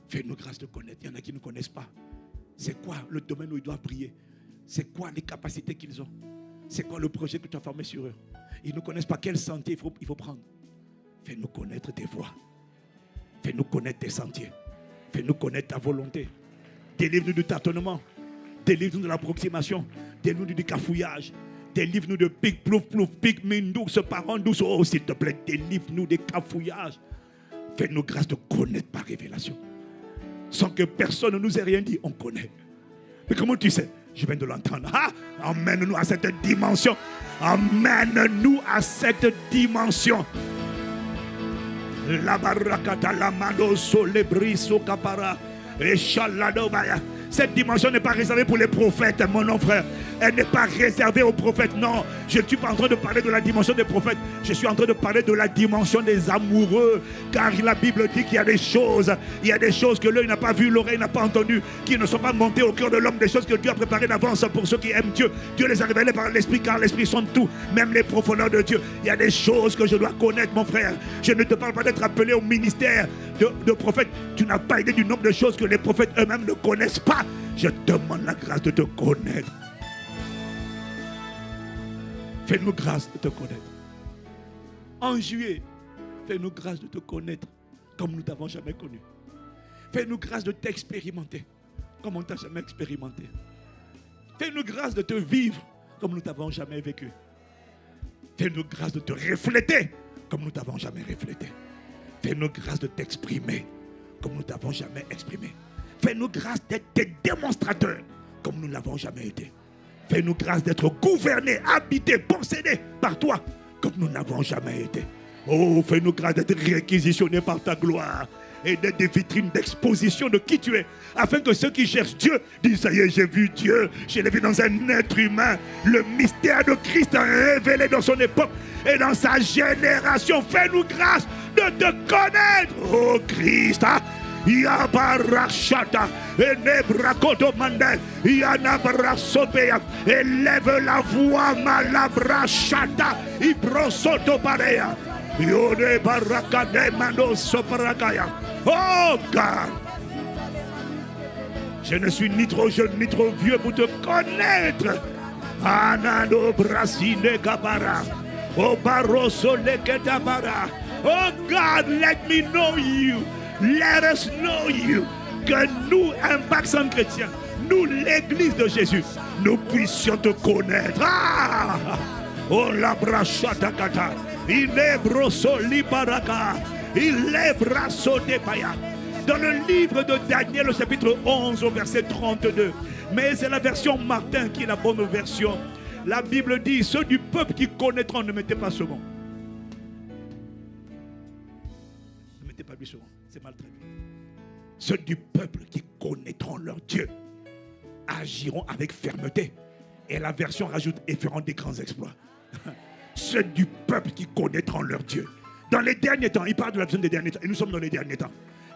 Fais-nous grâce de connaître. Il y en a qui ne connaissent pas. C'est quoi le domaine où ils doivent briller? C'est quoi les capacités qu'ils ont? C'est quoi le projet que tu as formé sur eux? Ils ne connaissent pas quel sentier il faut prendre. Fais-nous connaître tes voies. Fais-nous connaître tes sentiers. Fais-nous connaître ta volonté. Délivre-nous du tâtonnement. Délivre-nous de l'approximation. Délivre-nous du cafouillage. Délivre-nous de pic, plouf, plouf, pic, mine douce, parent douce. Oh, s'il te plaît, délivre-nous des cafouillages. Fais-nous grâce de connaître par révélation. Sans que personne ne nous ait rien dit, on connaît. Mais comment tu sais? Je viens de l'entendre. Ah, emmène-nous à cette dimension. Emmène-nous à cette dimension. La barakata la mano sole briso capara et chaladobaya. Cette dimension n'est pas réservée pour les prophètes, mon nom frère. Elle n'est pas réservée aux prophètes. Non, je ne suis pas en train de parler de la dimension des prophètes. Je suis en train de parler de la dimension des amoureux. Car la Bible dit qu'il y a des choses. Il y a des choses que l'œil n'a pas vues, l'oreille n'a pas entendues, qui ne sont pas montées au cœur de l'homme. Des choses que Dieu a préparées d'avance pour ceux qui aiment Dieu. Dieu les a révélées par l'Esprit, car l'Esprit sonde tout, même les profondeurs de Dieu. Il y a des choses que je dois connaître, mon frère. Je ne te parle pas d'être appelé au ministère de prophète. Tu n'as pas idée du nombre de choses que les prophètes eux-mêmes ne connaissent pas. Je demande la grâce de te connaître. Fais-nous grâce de te connaître. En juillet, fais-nous grâce de te connaître comme nous t'avons jamais connu. Fais-nous grâce de t'expérimenter comme on ne t'a jamais expérimenté. Fais-nous grâce de te vivre comme nous t'avons jamais vécu. Fais-nous grâce de te refléter comme nous t'avons jamais reflété. Fais-nous grâce de t'exprimer comme nous t'avons jamais exprimé. Fais-nous grâce d'être des démonstrateurs comme nous ne l'avons jamais été. Fais-nous grâce d'être gouvernés, habités, possédés par toi comme nous n'avons jamais été. Oh, fais-nous grâce d'être réquisitionnés par ta gloire et d'être des vitrines d'exposition de qui tu es, afin que ceux qui cherchent Dieu disent, ça y est, j'ai vu Dieu, je l'ai vu dans un être humain. Le mystère de Christ révélé dans son époque et dans sa génération. Fais-nous grâce de te connaître, oh Christ. Yabarachata, Enebrakoto Mande, Yanabrasopeya, élève la voix, Malabrachata, Ibrosoto Pareya, Yone Barakade Mando Soparakaya. Oh God, je ne suis ni trop jeune ni trop vieux pour te connaître. Anano Brasine Kabara, O Baroso Leketabara. Oh God, let me know you. Let us know you. Que nous, Impact Centre Chrétien, nous, l'église de Jésus, nous puissions te connaître. Ah! Oh la brachata kata. Il est broso libaraka. Il est braso depaya. Dans le livre de Daniel, au chapitre 11, au verset 32. Mais c'est la version Martin qui est la bonne version. La Bible dit, ceux du peuple qui connaîtront, ne mettez pas second. Ne mettez pas lui second. C'est mal traduit. Ceux du peuple qui connaîtront leur Dieu agiront avec fermeté. Et la version rajoute et feront des grands exploits. Ceux du peuple qui connaîtront leur Dieu. Dans les derniers temps, il parle de la vision des derniers temps. Et nous sommes dans les derniers temps.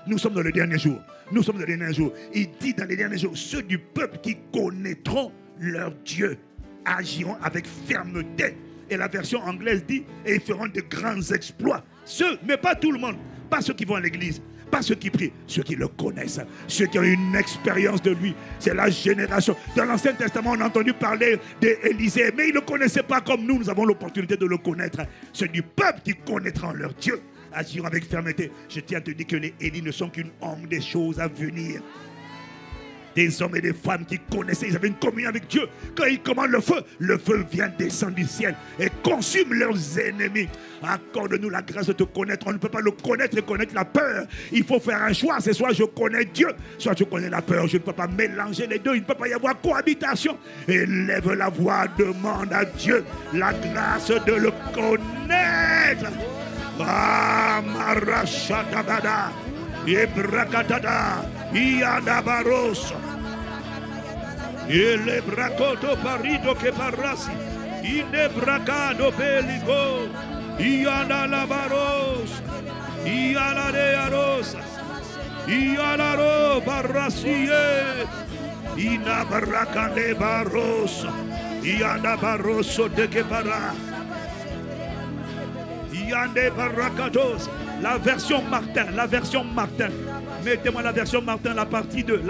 Nous sommes dans les derniers jours. Nous sommes dans les derniers jours. Il dit dans les derniers jours, ceux du peuple qui connaîtront leur Dieu agiront avec fermeté. Et la version anglaise dit, et ils feront de grands exploits. Ceux, mais pas tout le monde. Pas ceux qui vont à l'église, pas ceux qui prient, ceux qui le connaissent, ceux qui ont une expérience de lui. C'est la génération. Dans l'Ancien Testament, on a entendu parler d'Élisée, mais ils ne le connaissaient pas comme nous. Nous avons l'opportunité de le connaître. Ceux du peuple qui connaîtront leur Dieu agiront avec fermeté. Je tiens à te dire que les Élis ne sont qu'une ombre des choses à venir. Des hommes et des femmes qui connaissaient, ils avaient une communion avec Dieu. Quand ils commandent le feu vient descendre du ciel et consume leurs ennemis. Accorde-nous la grâce de te connaître. On ne peut pas le connaître et connaître la peur. Il faut faire un choix. C'est soit je connais Dieu, soit je connais la peur. Je ne peux pas mélanger les deux. Il ne peut pas y avoir cohabitation. Élève la voix, demande à Dieu la grâce de le connaître. Ah, Marachadabada. Ebrakadada, Iadabaros, Elebrakoto Parido Keparasi, Inebrakado Beligo, Iadalabaros, Ialadearos, Ialaro Barasie, Inabarakade Baros, Iadabaroso de Kepara, Iande Barakatos. La version Martin. Mettez-moi la version Martin, la partie 2.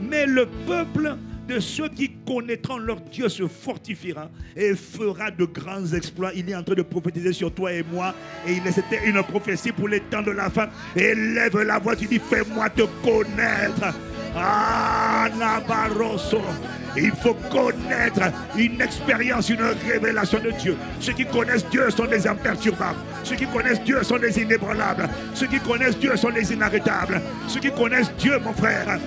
Mais le peuple de ceux qui connaîtront leur Dieu se fortifiera et fera de grands exploits. Il est en train de prophétiser sur toi et moi. Et c'était une prophétie pour les temps de la fin. Élève la voix, tu dis, fais-moi te connaître. Ah, Nabaroso. Il faut connaître une expérience, une révélation de Dieu. Ceux qui connaissent Dieu sont des imperturbables. Ceux qui connaissent Dieu sont des inébranlables. Ceux qui connaissent Dieu sont des inarrêtables. Ceux qui connaissent Dieu, mon frère,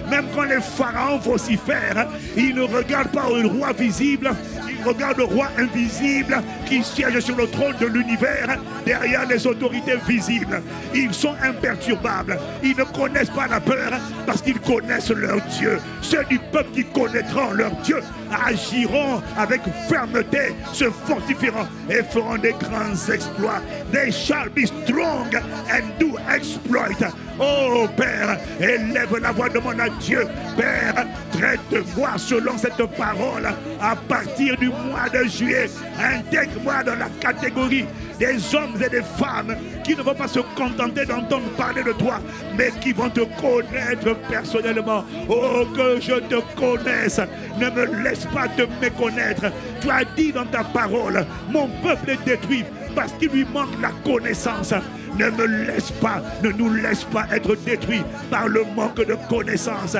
même quand les pharaons vocifèrent, ils ne regardent pas au roi visible, ils regardent le roi invisible qui siège sur le trône de l'univers derrière les autorités visibles. Ils sont imperturbables. Ils ne connaissent pas la peur parce qu'ils connaissent leur Dieu. Ceux du peuple qui connaîtront leur Dieu agiront avec fermeté, se fortifieront et feront des grands exploits. They shall be strong and do exploit. Oh Père, élève la voix, demande à Dieu. Père, traite-moi selon cette parole à partir du mois de juillet. Intègre-moi dans la catégorie des hommes et des femmes qui ne vont pas se contenter d'entendre parler de toi, mais qui vont te connaître personnellement. Oh, que je te connaisse. Ne me laisse pas te méconnaître. Tu as dit dans ta parole, mon peuple est détruit parce qu'il lui manque la connaissance. Ne me laisse pas, ne nous laisse pas être détruits par le manque de connaissance.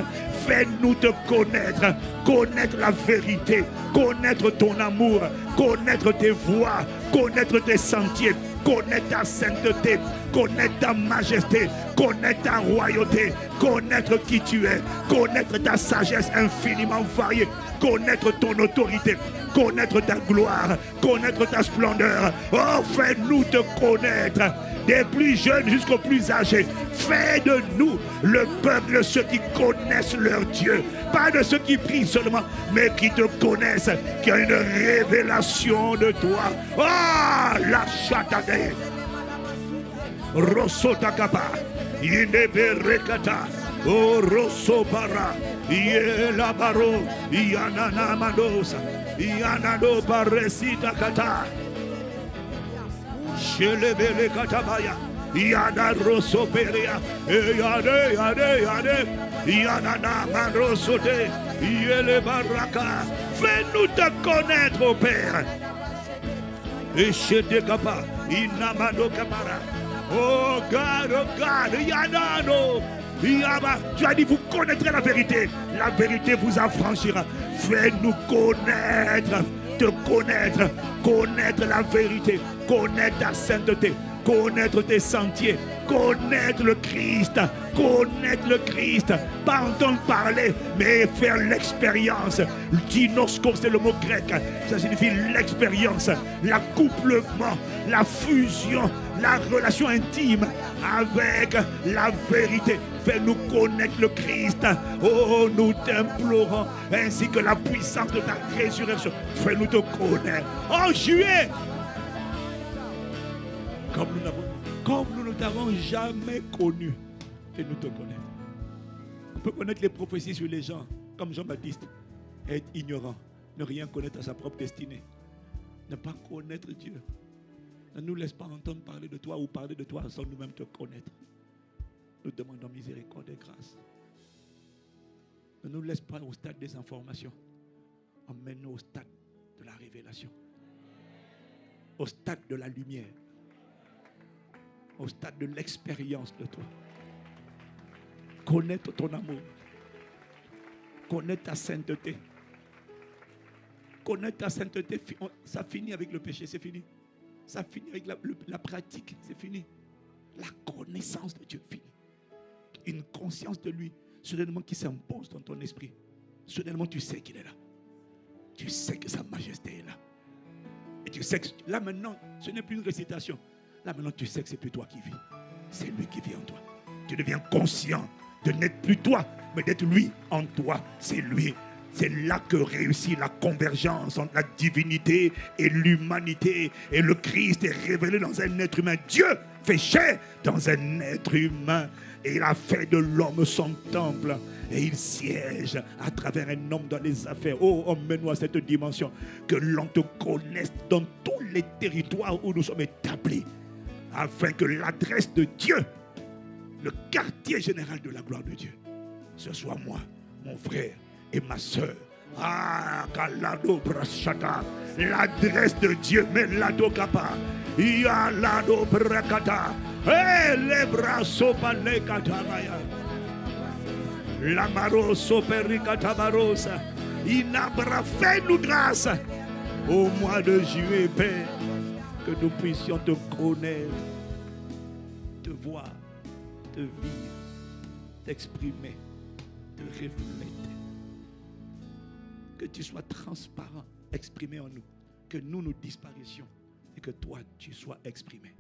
Fais-nous te connaître, connaître la vérité, connaître ton amour, connaître tes voies, connaître tes sentiers, connaître ta sainteté, connaître ta majesté, connaître ta royauté, connaître qui tu es, connaître ta sagesse infiniment variée, connaître ton autorité, connaître ta gloire, connaître ta splendeur. Oh, fais-nous te connaître. Des plus jeunes jusqu'aux plus âgés. Fais de nous le peuple, ceux qui connaissent leur Dieu. Pas de ceux qui prient seulement, mais qui te connaissent, qui ont une révélation de toi. Ah, la chatade. Rosso takapa. Inebe rekata. Oh, rosso bara. Yela baro. Yanana mandosa. Yanano baresita kata. Shelebele katabaya, Yana rosso peria, Yade, Yade, Yade, Yana manrosote, Yele baraka. Fais-nous te connaître, au Père. Et chez Dekapa, Inamano Kamara. Oh God, Yanano. Tu as dit, vous connaîtrez la vérité. La vérité vous affranchira. Fais-nous connaître. Te connaître, connaître la vérité, connaître ta sainteté, connaître tes sentiers, connaître le Christ, pas entendre parler, mais faire l'expérience. Dinosco, c'est le mot grec, ça signifie l'expérience, l'accouplement, la fusion, la relation intime avec la vérité. Fais-nous connaître le Christ. Oh, nous t'implorons, ainsi que la puissance de ta résurrection. Fais-nous te connaître. En juillet, comme nous ne t'avons jamais connu, fais-nous te connaître. On peut connaître les prophéties sur les gens, comme Jean-Baptiste, et être ignorant, ne rien connaître à sa propre destinée, ne pas connaître Dieu. Ne nous laisse pas entendre parler de toi ou parler de toi sans nous-mêmes te connaître. Nous demandons miséricorde et grâce. Ne nous laisse pas au stade des informations. Emmène-nous au stade de la révélation. Au stade de la lumière. Au stade de l'expérience de toi. Connaître ton amour. Connaître ta sainteté. Connaître ta sainteté, ça finit avec le péché, c'est fini. Ça finit avec la pratique, c'est fini. La connaissance de Dieu, fini. Une conscience de lui, soudainement qui s'impose dans ton esprit. Soudainement tu sais qu'il est là. Tu sais que sa majesté est là. Et tu sais que là maintenant, ce n'est plus une récitation. Là maintenant tu sais que c'est plus toi qui vis. C'est lui qui vit en toi. Tu deviens conscient de n'être plus toi, mais d'être lui en toi. C'est lui. C'est là que réussit la convergence entre la divinité et l'humanité. Et le Christ est révélé dans un être humain. Dieu fait chair dans un être humain. Et il a fait de l'homme son temple. Et il siège à travers un homme dans les affaires. Oh, emmène-nous à cette dimension. Que l'on te connaisse dans tous les territoires où nous sommes établis. Afin que l'adresse de Dieu, le quartier général de la gloire de Dieu, ce soit moi, mon frère, et ma soeur. Ah, Kalado Brashata. L'adresse de Dieu, Melado Kapa. Yalado Brakata. Eh, les bras sopale katabaya. La maroso pericata barosa. Inabra, fais-nous grâce. Au mois de juillet, Père, que nous puissions te connaître, te voir, te vivre, t'exprimer, te refléter. Que tu sois transparent, exprimé en nous. Que nous disparaissions et que toi, tu sois exprimé.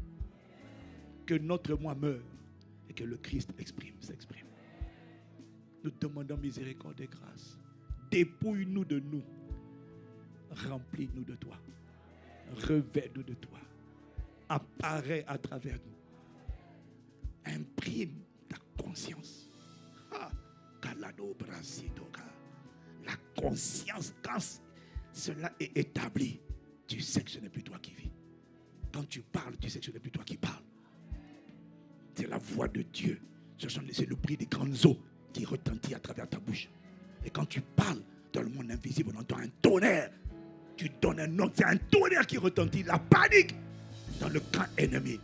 Que notre moi meure et que le Christ s'exprime. Nous demandons miséricorde et grâce. Dépouille-nous de nous. Remplis-nous de toi. Revêt-nous de toi. Apparaît à travers nous. Imprime ta conscience. La conscience, quand cela est établi, tu sais que ce n'est plus toi qui vis. Quand tu parles, tu sais que ce n'est plus toi qui parles. C'est la voix de Dieu. C'est le bruit des grandes eaux qui retentit à travers ta bouche. Et quand tu parles dans le monde invisible, on entend un tonnerre. Tu donnes un nom, c'est un tonnerre qui retentit. La panique dans le camp ennemi.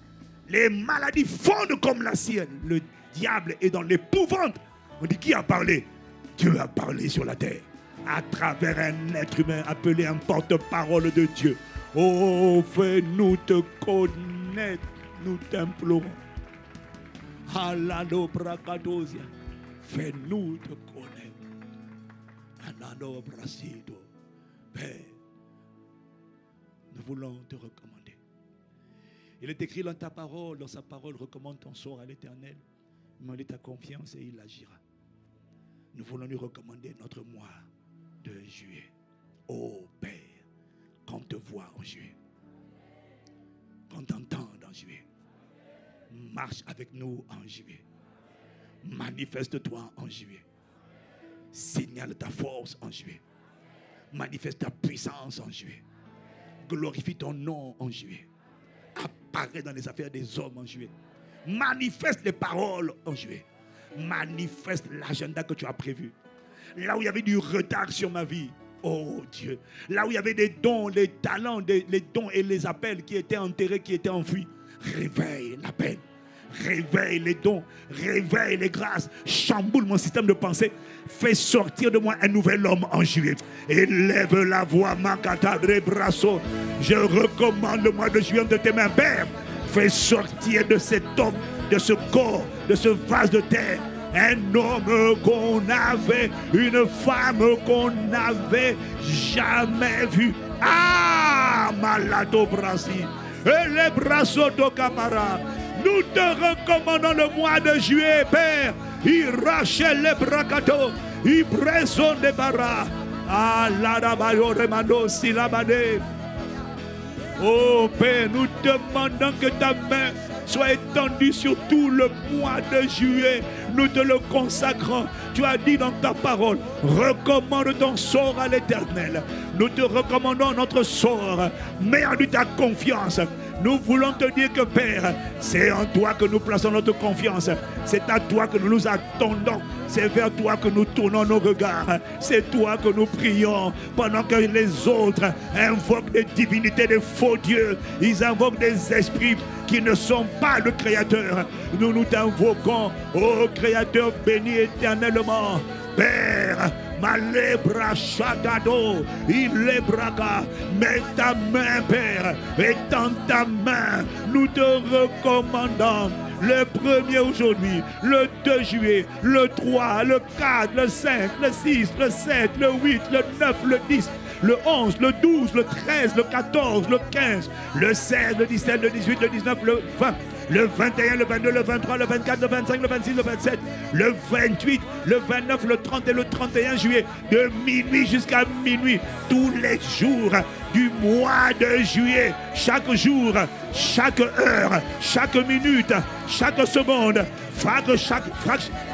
Les maladies fondent comme la sienne. Le diable est dans l'épouvante. On dit qui a parlé? Dieu a parlé sur la terre. À travers un être humain appelé un porte-parole de Dieu. Oh, fais-nous te connaître. Nous t'implorons. Alado Brakadosia. Fais-nous te connaître. Anano Brasido. Père, nous voulons te recommander. Il est écrit dans ta parole, dans sa parole, recommande ton sort à l'Éternel. Demandez ta confiance et il agira. Nous voulons lui recommander notre mois de juillet. Oh Père, qu'on te voit en juillet. Qu'on t'entende en juillet. Marche avec nous en juillet. Manifeste-toi en juillet. Signale ta force en juillet. Manifeste ta puissance en juillet. Glorifie ton nom en juillet. Apparaît dans les affaires des hommes en juillet. Manifeste les paroles en juillet. Manifeste l'agenda que tu as prévu. Là où il y avait du retard sur ma vie, oh Dieu. Là où il y avait des dons, les talents, les dons et les appels qui étaient enterrés, qui étaient enfouis. Réveille l'appel. Réveille les dons, réveille les grâces, chamboule mon système de pensée, fais sortir de moi un nouvel homme en juillet. Élève la voix, Makatadre Brasso. Je recommande le mois de juillet de tes mains, Père. Fais sortir de cet homme, de ce corps, de ce vase de terre, un homme qu'on avait, une femme qu'on n'avait jamais vue. Ah, Malado Brasi, et les Brasso do Camara. Nous te recommandons le mois de juillet, Père. Il rachète les bracato, il bresson des barras. Ah, l'arabayo remando silabade. Oh, Père, nous demandons que ta main soit étendue sur tout le mois de juillet. Nous te le consacrons. Tu as dit dans ta parole, recommande ton sort à l'Éternel. Nous te recommandons notre sort. Mets en lui ta confiance. Nous voulons te dire que Père, c'est en toi que nous plaçons notre confiance. C'est à toi que nous nous attendons. C'est vers toi que nous tournons nos regards. C'est toi que nous prions. Pendant que les autres invoquent des divinités, des faux dieux. Ils invoquent des esprits qui ne sont pas le Créateur. Nous nous t'invoquons, ô Créateur béni éternellement. Père, Malebra Chagado, il est braga. Mets ta main, Père, et dans ta main, nous te recommandons le 1er aujourd'hui, le 2 juillet, le 3, le 4, le 5, le 6, le 7, le 8, le 9, le 10, le 11, le 12, le 13, le 14, le 15, le 16, le 17, le 18, le 19, le 20. Le 21, le 22, le 23, le 24, le 25, le 26, le 27, le 28, le 29, le 30 et le 31 juillet, de minuit jusqu'à minuit, tous les jours du mois de juillet, chaque jour, chaque heure, chaque minute, chaque seconde,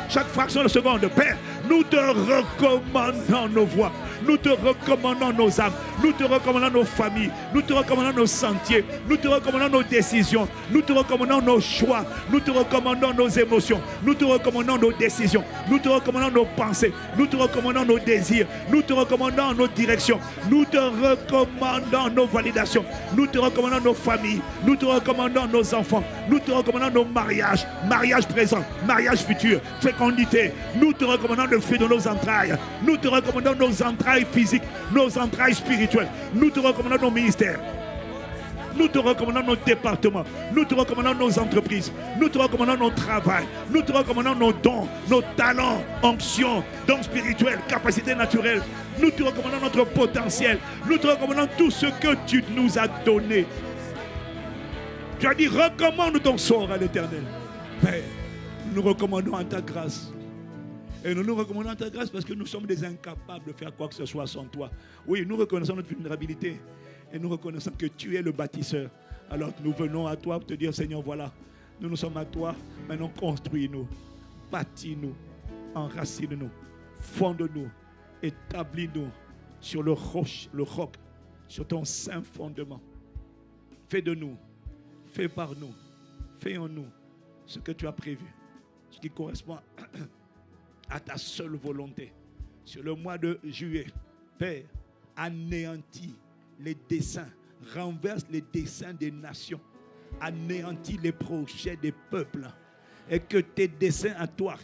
chaque fraction de seconde. Père, nous te recommandons nos voix, Nous te recommandons nos âmes. Nous te recommandons nos familles. Nous te recommandons nos sentiers. Nous te recommandons nos décisions. Nous te recommandons nos choix. Nous te recommandons nos émotions. Nous te recommandons nos décisions. Nous te recommandons nos pensées. Nous te recommandons nos désirs. Nous te recommandons nos directions. Nous te recommandons nos validations. Nous te recommandons nos familles. Nous te recommandons nos enfants. Nous te recommandons nos mariages. Mariage présent, mariage futur, fécondité. Nous te recommandons le fruit de nos entrailles. Nous te recommandons nos entrailles physiques, nos entrailles spirituelles. Nous te recommandons nos ministères. Nous te recommandons nos départements. Nous te recommandons nos entreprises. Nous te recommandons nos travail. Nous te recommandons nos dons, nos talents, onctions, dons spirituels, capacités naturelles. Nous te recommandons notre potentiel. Nous te recommandons tout ce que tu nous as donné. Tu as dit, recommande ton sort à l'Éternel. Père, nous nous recommandons en ta grâce. Et nous nous recommandons en ta grâce parce que nous sommes des incapables de faire quoi que ce soit sans toi. Oui, nous reconnaissons notre vulnérabilité. Et nous reconnaissons que tu es le bâtisseur. Alors nous venons à toi pour te dire, Seigneur, voilà, nous sommes à toi. Maintenant, construis-nous, bâtis-nous, enracine-nous, fonde-nous, établis-nous sur le roc, sur ton saint fondement. Fais de nous, fais par nous, fais en nous ce que tu as prévu, ce qui correspond à ta seule volonté. Sur le mois de juillet, Père, anéantis les desseins, renverse les desseins des nations, anéantis les projets des peuples, et que tes desseins à toi,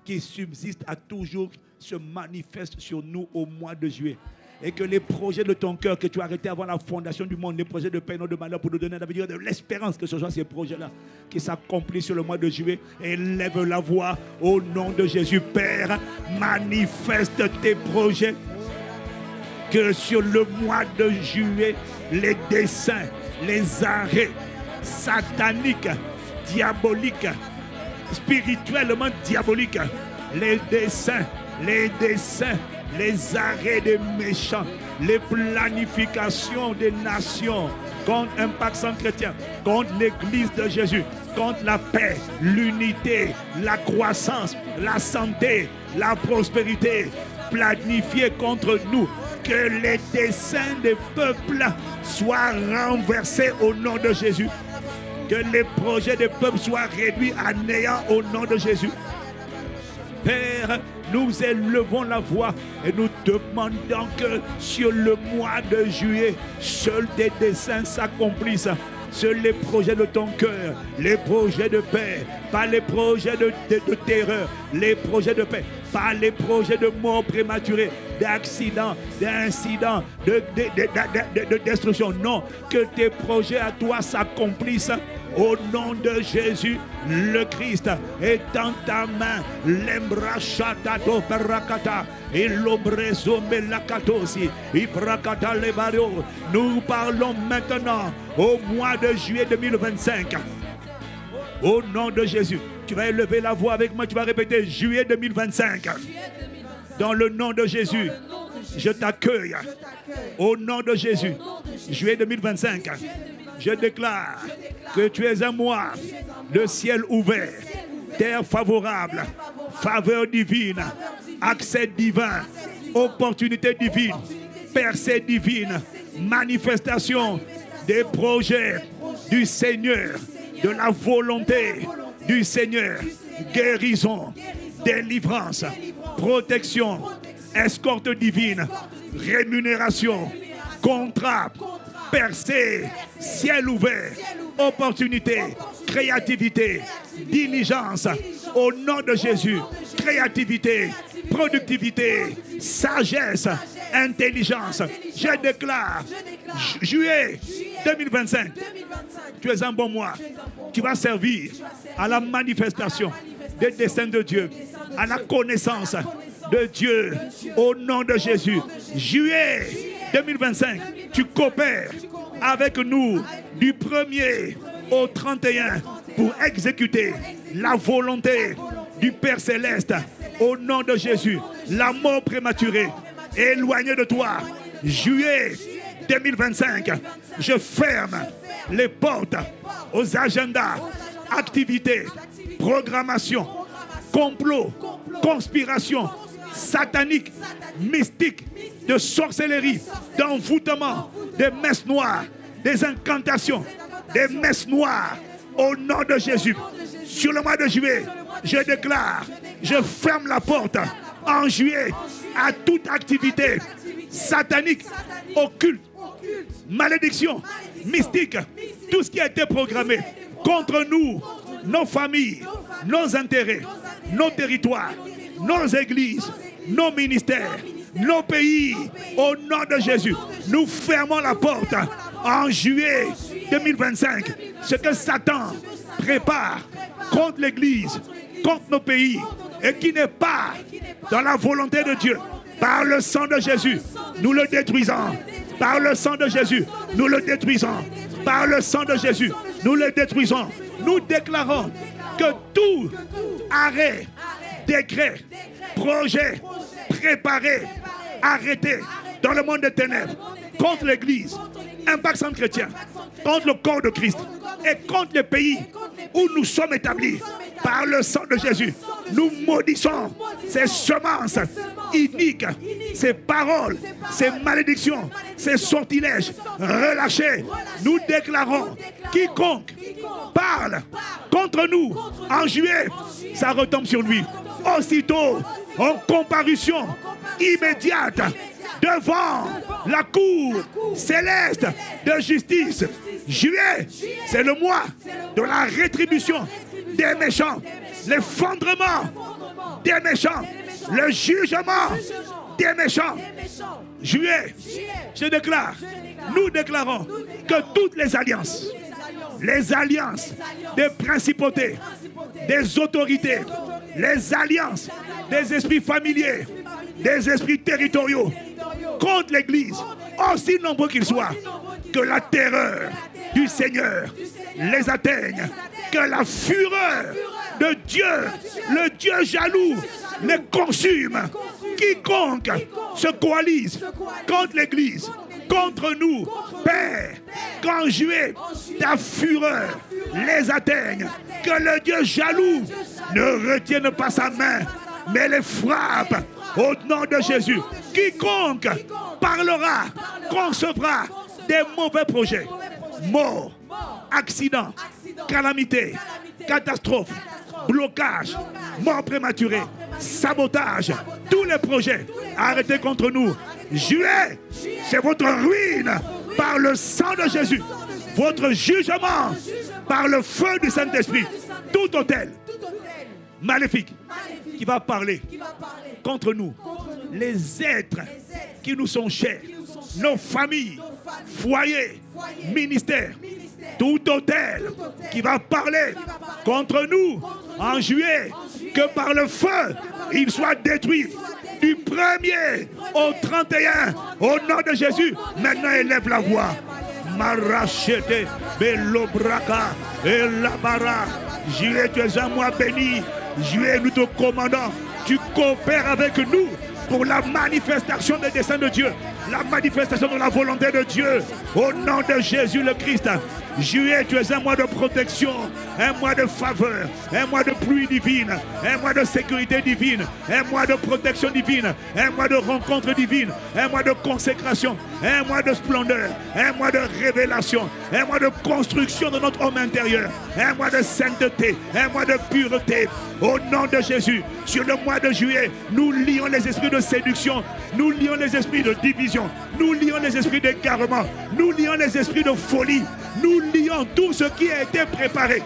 qui subsistent à toujours, se manifestent sur nous au mois de juillet. Et que les projets de ton cœur que tu as arrêtés avant la fondation du monde, les projets de paix, non de malheur, pour nous donner l'avenir, de l'espérance, que ce soit ces projets-là qui s'accomplissent sur le mois de juillet. Élève la voix au nom de Jésus. Père, manifeste tes projets. Que sur le mois de juillet, les desseins, les arrêts sataniques, diaboliques, spirituellement diaboliques, les desseins, les arrêts des méchants, les planifications des nations contre Impact Centre Chrétien, contre l'Église de Jésus, contre la paix, l'unité, la croissance, la santé, la prospérité, planifiés contre nous. Que les desseins des peuples soient renversés au nom de Jésus. Que les projets des peuples soient réduits à néant au nom de Jésus. Père, nous élevons la voix et nous demandons que sur le mois de juillet, seuls tes desseins s'accomplissent. Seuls les projets de ton cœur, les projets de paix, pas les projets de terreur, les projets de paix, pas les projets de mort prématurée, d'accidents, d'incidents, de destruction. Non, que tes projets à toi s'accomplissent. Au nom de Jésus, le Christ, étends ta main, l'embrachatato perakata, et l'obrezo melakatosi, ibrakata lebario. Nous parlons maintenant au mois de juillet 2025. Au nom de Jésus, tu vas élever la voix avec moi, tu vas répéter juillet 2025. Dans le nom de Jésus, je t'accueille. Au nom de Jésus, juillet 2025. Je déclare que tu es un mois de ciel ouvert, terre favorable, faveur divine, accès divin, opportunité divine, percée divine, manifestation des projets du Seigneur, de la volonté du Seigneur, guérison, délivrance, protection, escorte divine, rémunération, contrat, percée, ciel ouvert, opportunité, créativité, diligence, au nom de Jésus, créativité, productivité, sagesse, intelligence. Je déclare, juillet 2025, tu es un bon mois. Tu vas servir à la manifestation des desseins de Dieu, à la connaissance de Dieu, au nom de Jésus. Juillet 2025, tu coopères avec nous du 1er au 31 pour exécuter la volonté du Père Céleste au nom de Jésus. La mort prématurée, éloignée de toi. Juillet 2025, je ferme les portes aux agendas, activités, programmation, complot, conspiration, sataniques, mystiques, de sorcellerie, d'envoûtement, des messes noires, des incantations, des messes noires, au nom de Jésus. Sur le mois de juillet, je déclare, je ferme la porte en juillet à toute activité satanique, occulte, malédiction, mystique, tout ce qui a été programmé contre nous, nos familles, nos intérêts, nos territoires, nos églises, nos ministères, nos pays, au nom de Jésus. Nous fermons la porte en juillet 2025. Ce que Satan prépare contre l'église, contre nos pays, et qui n'est pas dans la volonté de Dieu, par le sang de Jésus, nous le détruisons. Par le sang de Jésus, nous le détruisons. Par le sang de Jésus, nous le détruisons. Nous déclarons que tout arrêt, décret, projet, préparé, arrêté dans le monde des ténèbres, contre l'Église, Impact Centre Chrétien, contre le corps de Christ et contre les pays où nous sommes établis, par le sang de Jésus, nous maudissons ces semences iniques, ces paroles, ces malédictions, ces sortilèges relâchés. Nous déclarons, quiconque parle contre nous en juillet, ça retombe sur lui. Aussitôt, en comparution immédiate devant la cour céleste de justice. Juillet, c'est le mois de la rétribution des méchants, l'effondrement des méchants, le jugement des méchants. Juillet, je déclare, nous déclarons que toutes les alliances des principautés, des autorités, les alliances des esprits familiers, des esprits territoriaux contre l'Église, aussi nombreux qu'ils soient, que la terreur du Seigneur les atteigne, que la fureur de Dieu, le Dieu jaloux, les consume. Quiconque se coalise contre l'Église, contre nous, Père, qu'en juillet, ta fureur les atteigne, que le Dieu jaloux ne retienne pas sa main, mais les frappe au nom de Jésus. Quiconque parlera, concevra des mauvais projets, mort, accident, calamité, catastrophe, blocage, mort prématurée, sabotage, tous les projets arrêtés contre nous. Juillet, c'est votre ruine par le sang de Jésus, votre jugement par le feu du Saint-Esprit. Tout autel maléfique qui va parler contre nous, les êtres qui nous sont chers, nos familles, foyers, ministères, tout autel qui va parler contre nous en juillet, que par le feu, il soit détruit. Du 1er au 31, au nom de Jésus, maintenant élève la voix. Marachete, Belobraka, Elabara. Juillet, tu es un mois béni. Juillet, nous te commandons. Tu coopères avec nous pour la manifestation des desseins de Dieu, la manifestation de la volonté de Dieu, au nom de Jésus le Christ. Juillet, tu es un mois de protection, un mois de faveur, un mois de pluie divine, un mois de sécurité divine, un mois de protection divine, un mois de rencontre divine, un mois de consécration, un mois de splendeur, un mois de révélation, un mois de construction de notre homme intérieur, un mois de sainteté, un mois de pureté. Au nom de Jésus, sur le mois de juillet, nous lions les esprits de séduction, nous lions les esprits de division, nous lions les esprits d'égarement, nous lions les esprits de folie, nous lions tout ce qui a été préparé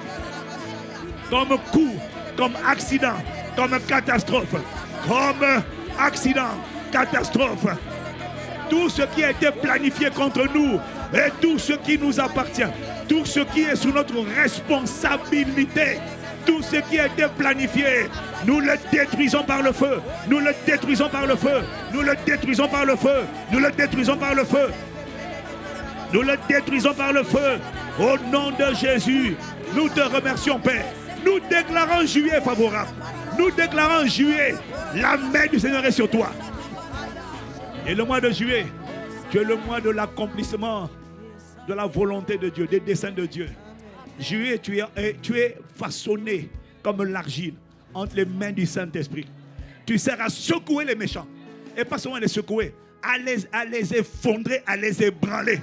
comme coup, comme accident, comme catastrophe, comme accident, catastrophe. Tout ce qui a été planifié contre nous et tout ce qui nous appartient, tout ce qui est sous notre responsabilité, tout ce qui a été planifié, nous le détruisons par le feu, nous le détruisons par le feu, nous le détruisons par le feu, nous le détruisons par le feu. Nous le détruisons par le feu. Au nom de Jésus, nous te remercions, Père. Nous déclarons juillet favorable. Nous déclarons juillet, la main du Seigneur est sur toi. Et le mois de juillet, tu es le mois de l'accomplissement de la volonté de Dieu, des desseins de Dieu. Juillet, tu es façonné comme l'argile entre les mains du Saint-Esprit. Tu sers à secouer les méchants. Et pas seulement à les secouer, à les effondrer, à les ébranler.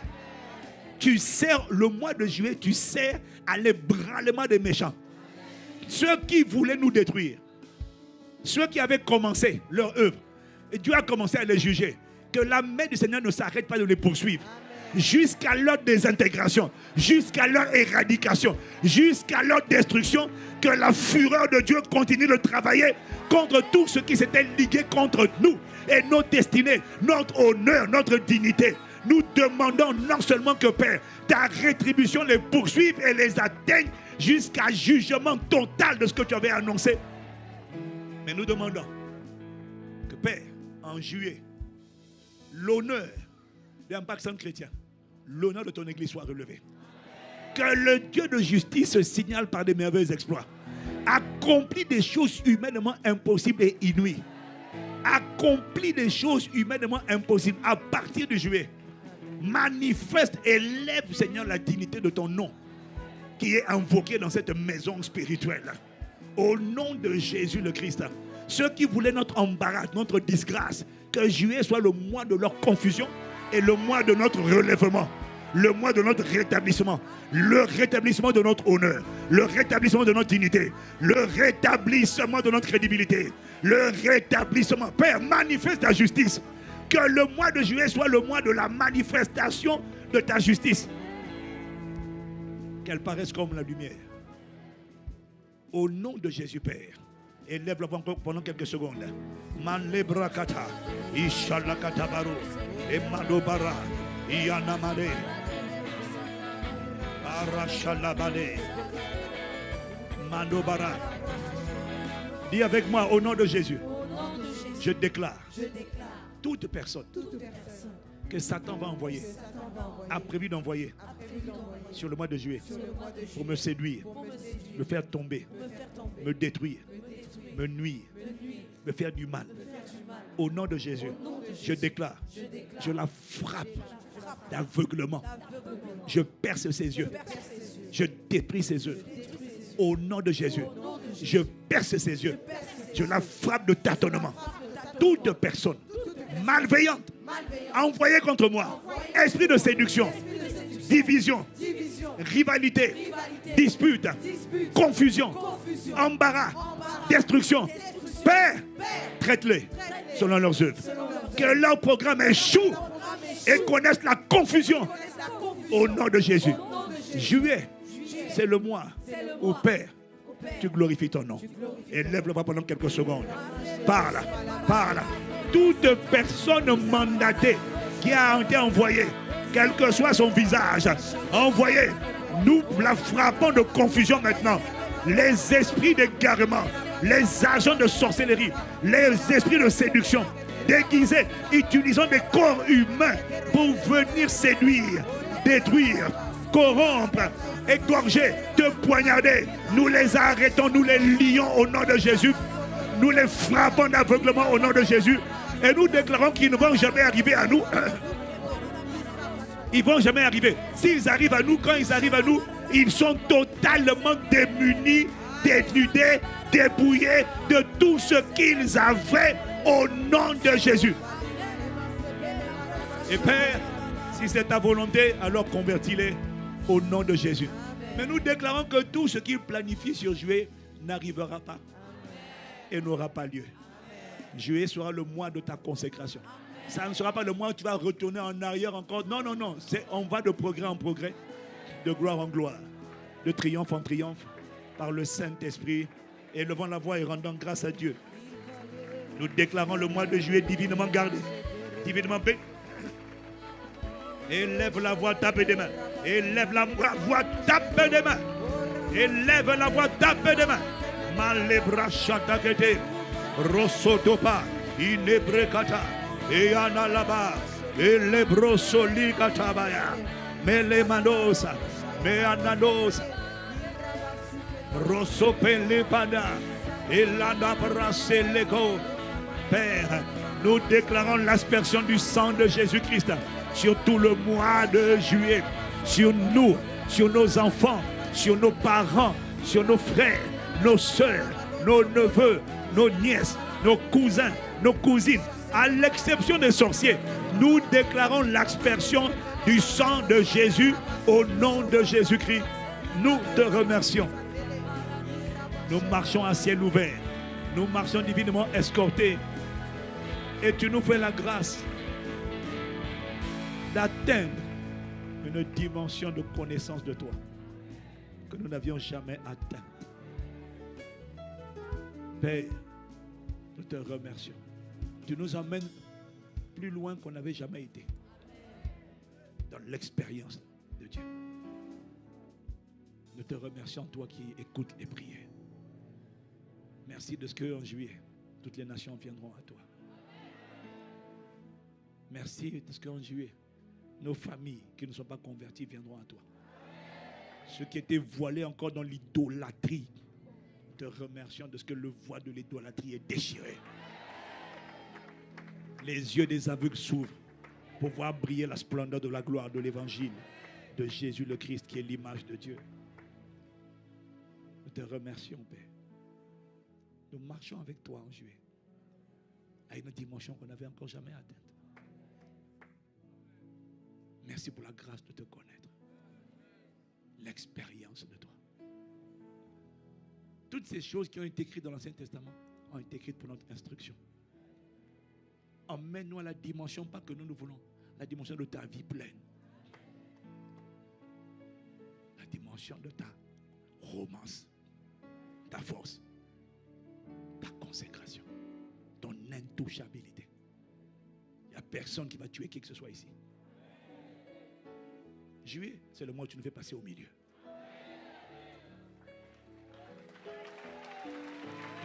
Tu sers le mois de juillet, tu sers à l'ébranlement des méchants. Ceux qui voulaient nous détruire, ceux qui avaient commencé leur œuvre, et Dieu a commencé à les juger. Que la main du Seigneur ne s'arrête pas de les poursuivre. Jusqu'à leur désintégration, jusqu'à leur éradication, jusqu'à leur destruction, que la fureur de Dieu continue de travailler contre tout ce qui s'était ligué contre nous et nos destinées, notre honneur, notre dignité. Nous demandons non seulement que Père, ta rétribution les poursuive et les atteigne jusqu'à jugement total de ce que tu avais annoncé. Mais nous demandons que Père, en juillet, l'honneur d'Impact Centre Chrétien, l'honneur de ton église soit relevé. Que le Dieu de justice se signale par des merveilleux exploits. Accomplit des choses humainement impossibles et inouïes. Accomplit des choses humainement impossibles à partir de juillet. Manifeste et lève, Seigneur, la dignité de ton nom qui est invoqué dans cette maison spirituelle. Au nom de Jésus le Christ. Ceux qui voulaient notre embarras, notre disgrâce, que juillet soit le mois de leur confusion et le mois de notre relèvement, le mois de notre rétablissement, le rétablissement de notre honneur, le rétablissement de notre dignité, le rétablissement de notre crédibilité, le rétablissement. Père, manifeste ta justice. Que le mois de juillet soit le mois de la manifestation de ta justice. Qu'elle paraisse comme la lumière. Au nom de Jésus, Père. Élève-la pendant quelques secondes. Manlebrakata, Ishalakatabaro, Emadobara, Iyanamade, Arashalabade, Mandobara. Dis avec moi, au nom de Jésus, je déclare toute personne que Satan va envoyer, a prévu d'envoyer sur le mois de juillet pour me séduire, me faire tomber, me détruire, me nuire, me faire du mal. Au nom de Jésus, je déclare, je la frappe d'aveuglement. Je perce ses yeux. Je détruis ses yeux. Au nom de Jésus, je perce ses yeux. Je la frappe de tâtonnement. Toute personne malveillante envoyée contre moi, esprit de séduction, division, rivalité, dispute, confusion, embarras, destruction. Père, traite-les selon leurs œuvres. Que leur programme échoue et connaissent la confusion. Au nom de Jésus. Juillet, c'est le mois où, Père, tu glorifies ton nom. Et lève le bras pendant quelques secondes. Parle, parle. Toute personne mandatée qui a été envoyée, quel que soit son visage, envoyée, nous la frappons de confusion maintenant. Les esprits d'égarement, les agents de sorcellerie, les esprits de séduction, déguisés, utilisant des corps humains pour venir séduire, détruire, corrompre, égorger, te poignarder. Nous les arrêtons, nous les lions au nom de Jésus. Nous les frappons d'aveuglement au nom de Jésus. Et nous déclarons qu'ils ne vont jamais arriver à nous. Ils ne vont jamais arriver. S'ils arrivent à nous, quand ils arrivent à nous, ils sont totalement démunis, dénudés, dépouillés de tout ce qu'ils avaient au nom de Jésus. Et Père, si c'est ta volonté, alors convertis-les au nom de Jésus. Mais nous déclarons que tout ce qu'ils planifient sur juillet n'arrivera pas et n'aura pas lieu. Juillet sera le mois de ta consécration. Ça ne sera pas le mois où tu vas retourner en arrière encore. Non, non, non. On va de progrès en progrès, de gloire en gloire, de triomphe en triomphe, par le Saint-Esprit, élevant la voix et rendant grâce à Dieu. Nous déclarons le mois de juillet divinement gardé, divinement béni. Élève la voix, tape des mains. Élève la voix, tape des mains. Élève la voix, tape des mains. Malebra chatakete, rosotopa, inebrekata, eyanalaba, elebrosolikatabaya, melemanosa, meananos, rosopelepada, eladabraseleko. Père, nous déclarons l'aspersion du sang de Jésus-Christ sur tout le mois de juillet, sur nous, sur nos enfants, sur nos parents, sur nos frères, nos sœurs, nos neveux, nos nièces, nos cousins, nos cousines, à l'exception des sorciers, nous déclarons l'aspersion du sang de Jésus au nom de Jésus-Christ. Nous te remercions. Nous marchons à ciel ouvert. Nous marchons divinement escortés. Et tu nous fais la grâce d'atteindre une dimension de connaissance de toi que nous n'avions jamais atteinte. Père, nous te remercions. Tu nous emmènes plus loin qu'on n'avait jamais été dans l'expérience de Dieu. Nous te remercions, toi qui écoutes les prières. Merci de ce qu'en juillet, toutes les nations viendront à toi. Merci de ce qu'en juillet, nos familles qui ne sont pas converties viendront à toi. Ceux qui étaient voilés encore dans l'idolâtrie, te remercions de ce que le voile de l'idolâtrie est déchiré. Les yeux des aveugles s'ouvrent pour voir briller la splendeur de la gloire de l'évangile de Jésus le Christ qui est l'image de Dieu. Nous te remercions, Père. Nous marchons avec toi en juillet à une dimension qu'on n'avait encore jamais atteinte. Merci pour la grâce de te connaître. L'expérience de toi. Toutes ces choses qui ont été écrites dans l'Ancien Testament ont été écrites pour notre instruction. Emmène-nous à la dimension, pas que nous voulons, la dimension de ta vie pleine. La dimension de ta romance, ta force, ta consécration, ton intouchabilité. Il n'y a personne qui va tuer qui que ce soit ici. Juillet, c'est le mois où tu nous fais passer au milieu.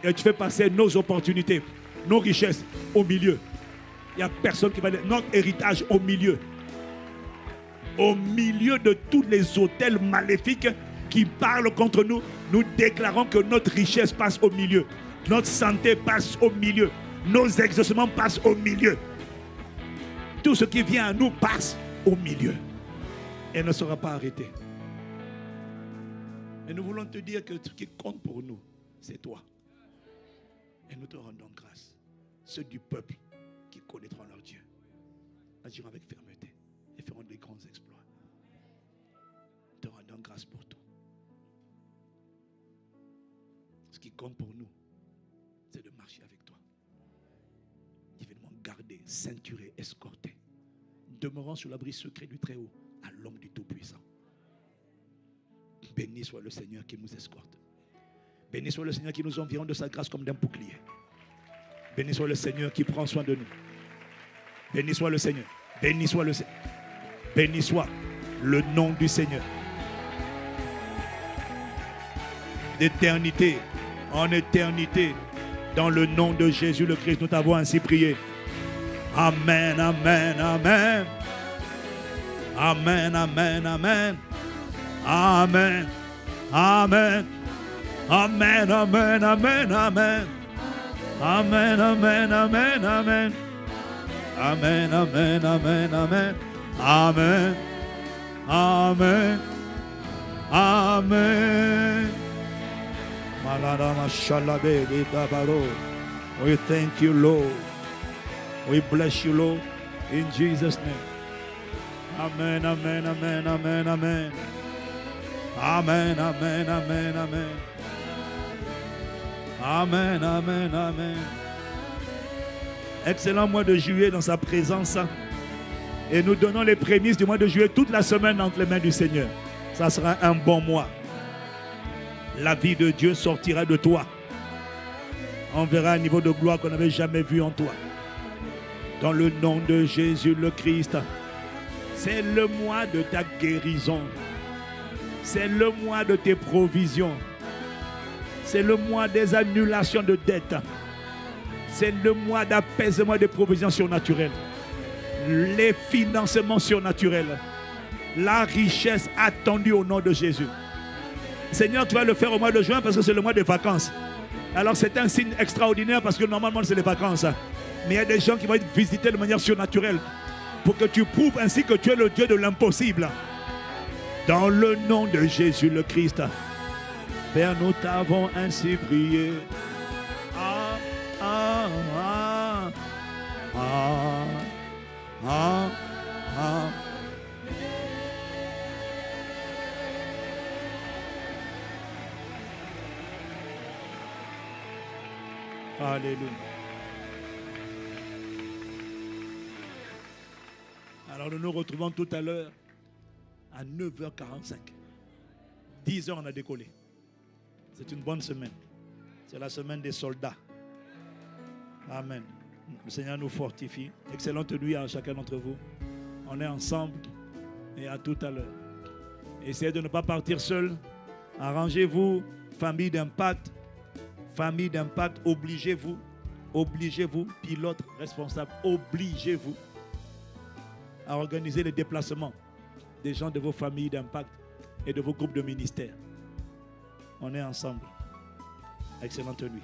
Et tu fais passer nos opportunités, nos richesses au milieu. Il n'y a personne qui va dire notre héritage au milieu. Au milieu de tous les autels maléfiques qui parlent contre nous, nous déclarons que notre richesse passe au milieu. Notre santé passe au milieu. Nos exaucements passent au milieu. Tout ce qui vient à nous passe au milieu. Et ne sera pas arrêté. Et nous voulons te dire que ce qui compte pour nous, c'est toi. Et nous te rendons grâce. Ceux du peuple qui connaîtront leur Dieu agiront avec fermeté et feront des grands exploits. Nous te rendons grâce pour tout. Ce qui compte pour nous, c'est de marcher avec toi. Divinement gardé, ceinturé, escorté. Demeurant sous l'abri secret du Très-Haut, à l'homme du Tout-Puissant. Béni soit le Seigneur qui nous escorte. Béni soit le Seigneur qui nous environne de sa grâce comme d'un bouclier. Béni soit le Seigneur qui prend soin de nous. Béni soit le Seigneur. Béni soit le Seigneur. Béni soit le nom du Seigneur. D'éternité en éternité, dans le nom de Jésus le Christ, nous t'avons ainsi prié. Amen, amen, amen. Amen, amen, amen. Amen, amen. Amen, amen, amen, amen. Amen, amen, amen, amen. Amen, amen, amen, amen. Amen. Amen. Amen. We thank you, Lord. We bless you, Lord, in Jesus' name. Amen, amen, amen, amen, amen. Amen, amen, amen, amen. Amen, amen, amen. Excellent mois de juillet dans sa présence. Et nous donnons les prémices du mois de juillet toute la semaine entre les mains du Seigneur. Ça sera un bon mois. La vie de Dieu sortira de toi. On verra un niveau de gloire qu'on n'avait jamais vu en toi. Dans le nom de Jésus le Christ. C'est le mois de ta guérison. C'est le mois de tes provisions. C'est le mois des annulations de dettes. C'est le mois d'apaisement et de provisions surnaturelles. Les financements surnaturels. La richesse attendue au nom de Jésus. Seigneur, tu vas le faire au mois de juin parce que c'est le mois des vacances. Alors c'est un signe extraordinaire parce que normalement c'est les vacances. Mais il y a des gens qui vont être visités de manière surnaturelle pour que tu prouves ainsi que tu es le Dieu de l'impossible. Dans le nom de Jésus le Christ. Père, nous t'avons ainsi prié. Amen. Alléluia. Alors nous nous retrouvons tout à l'heure à 9h45. 10h on a décollé. C'est une bonne semaine. C'est la semaine des soldats. Amen. Le Seigneur nous fortifie. Excellente nuit à chacun d'entre vous. On est ensemble et à tout à l'heure. Essayez de ne pas partir seul. Arrangez-vous, famille d'impact. Famille d'impact, obligez-vous. Obligez-vous, pilote responsable, obligez-vous à organiser les déplacements des gens de vos familles d'impact et de vos groupes de ministères. On est ensemble. Excellente nuit.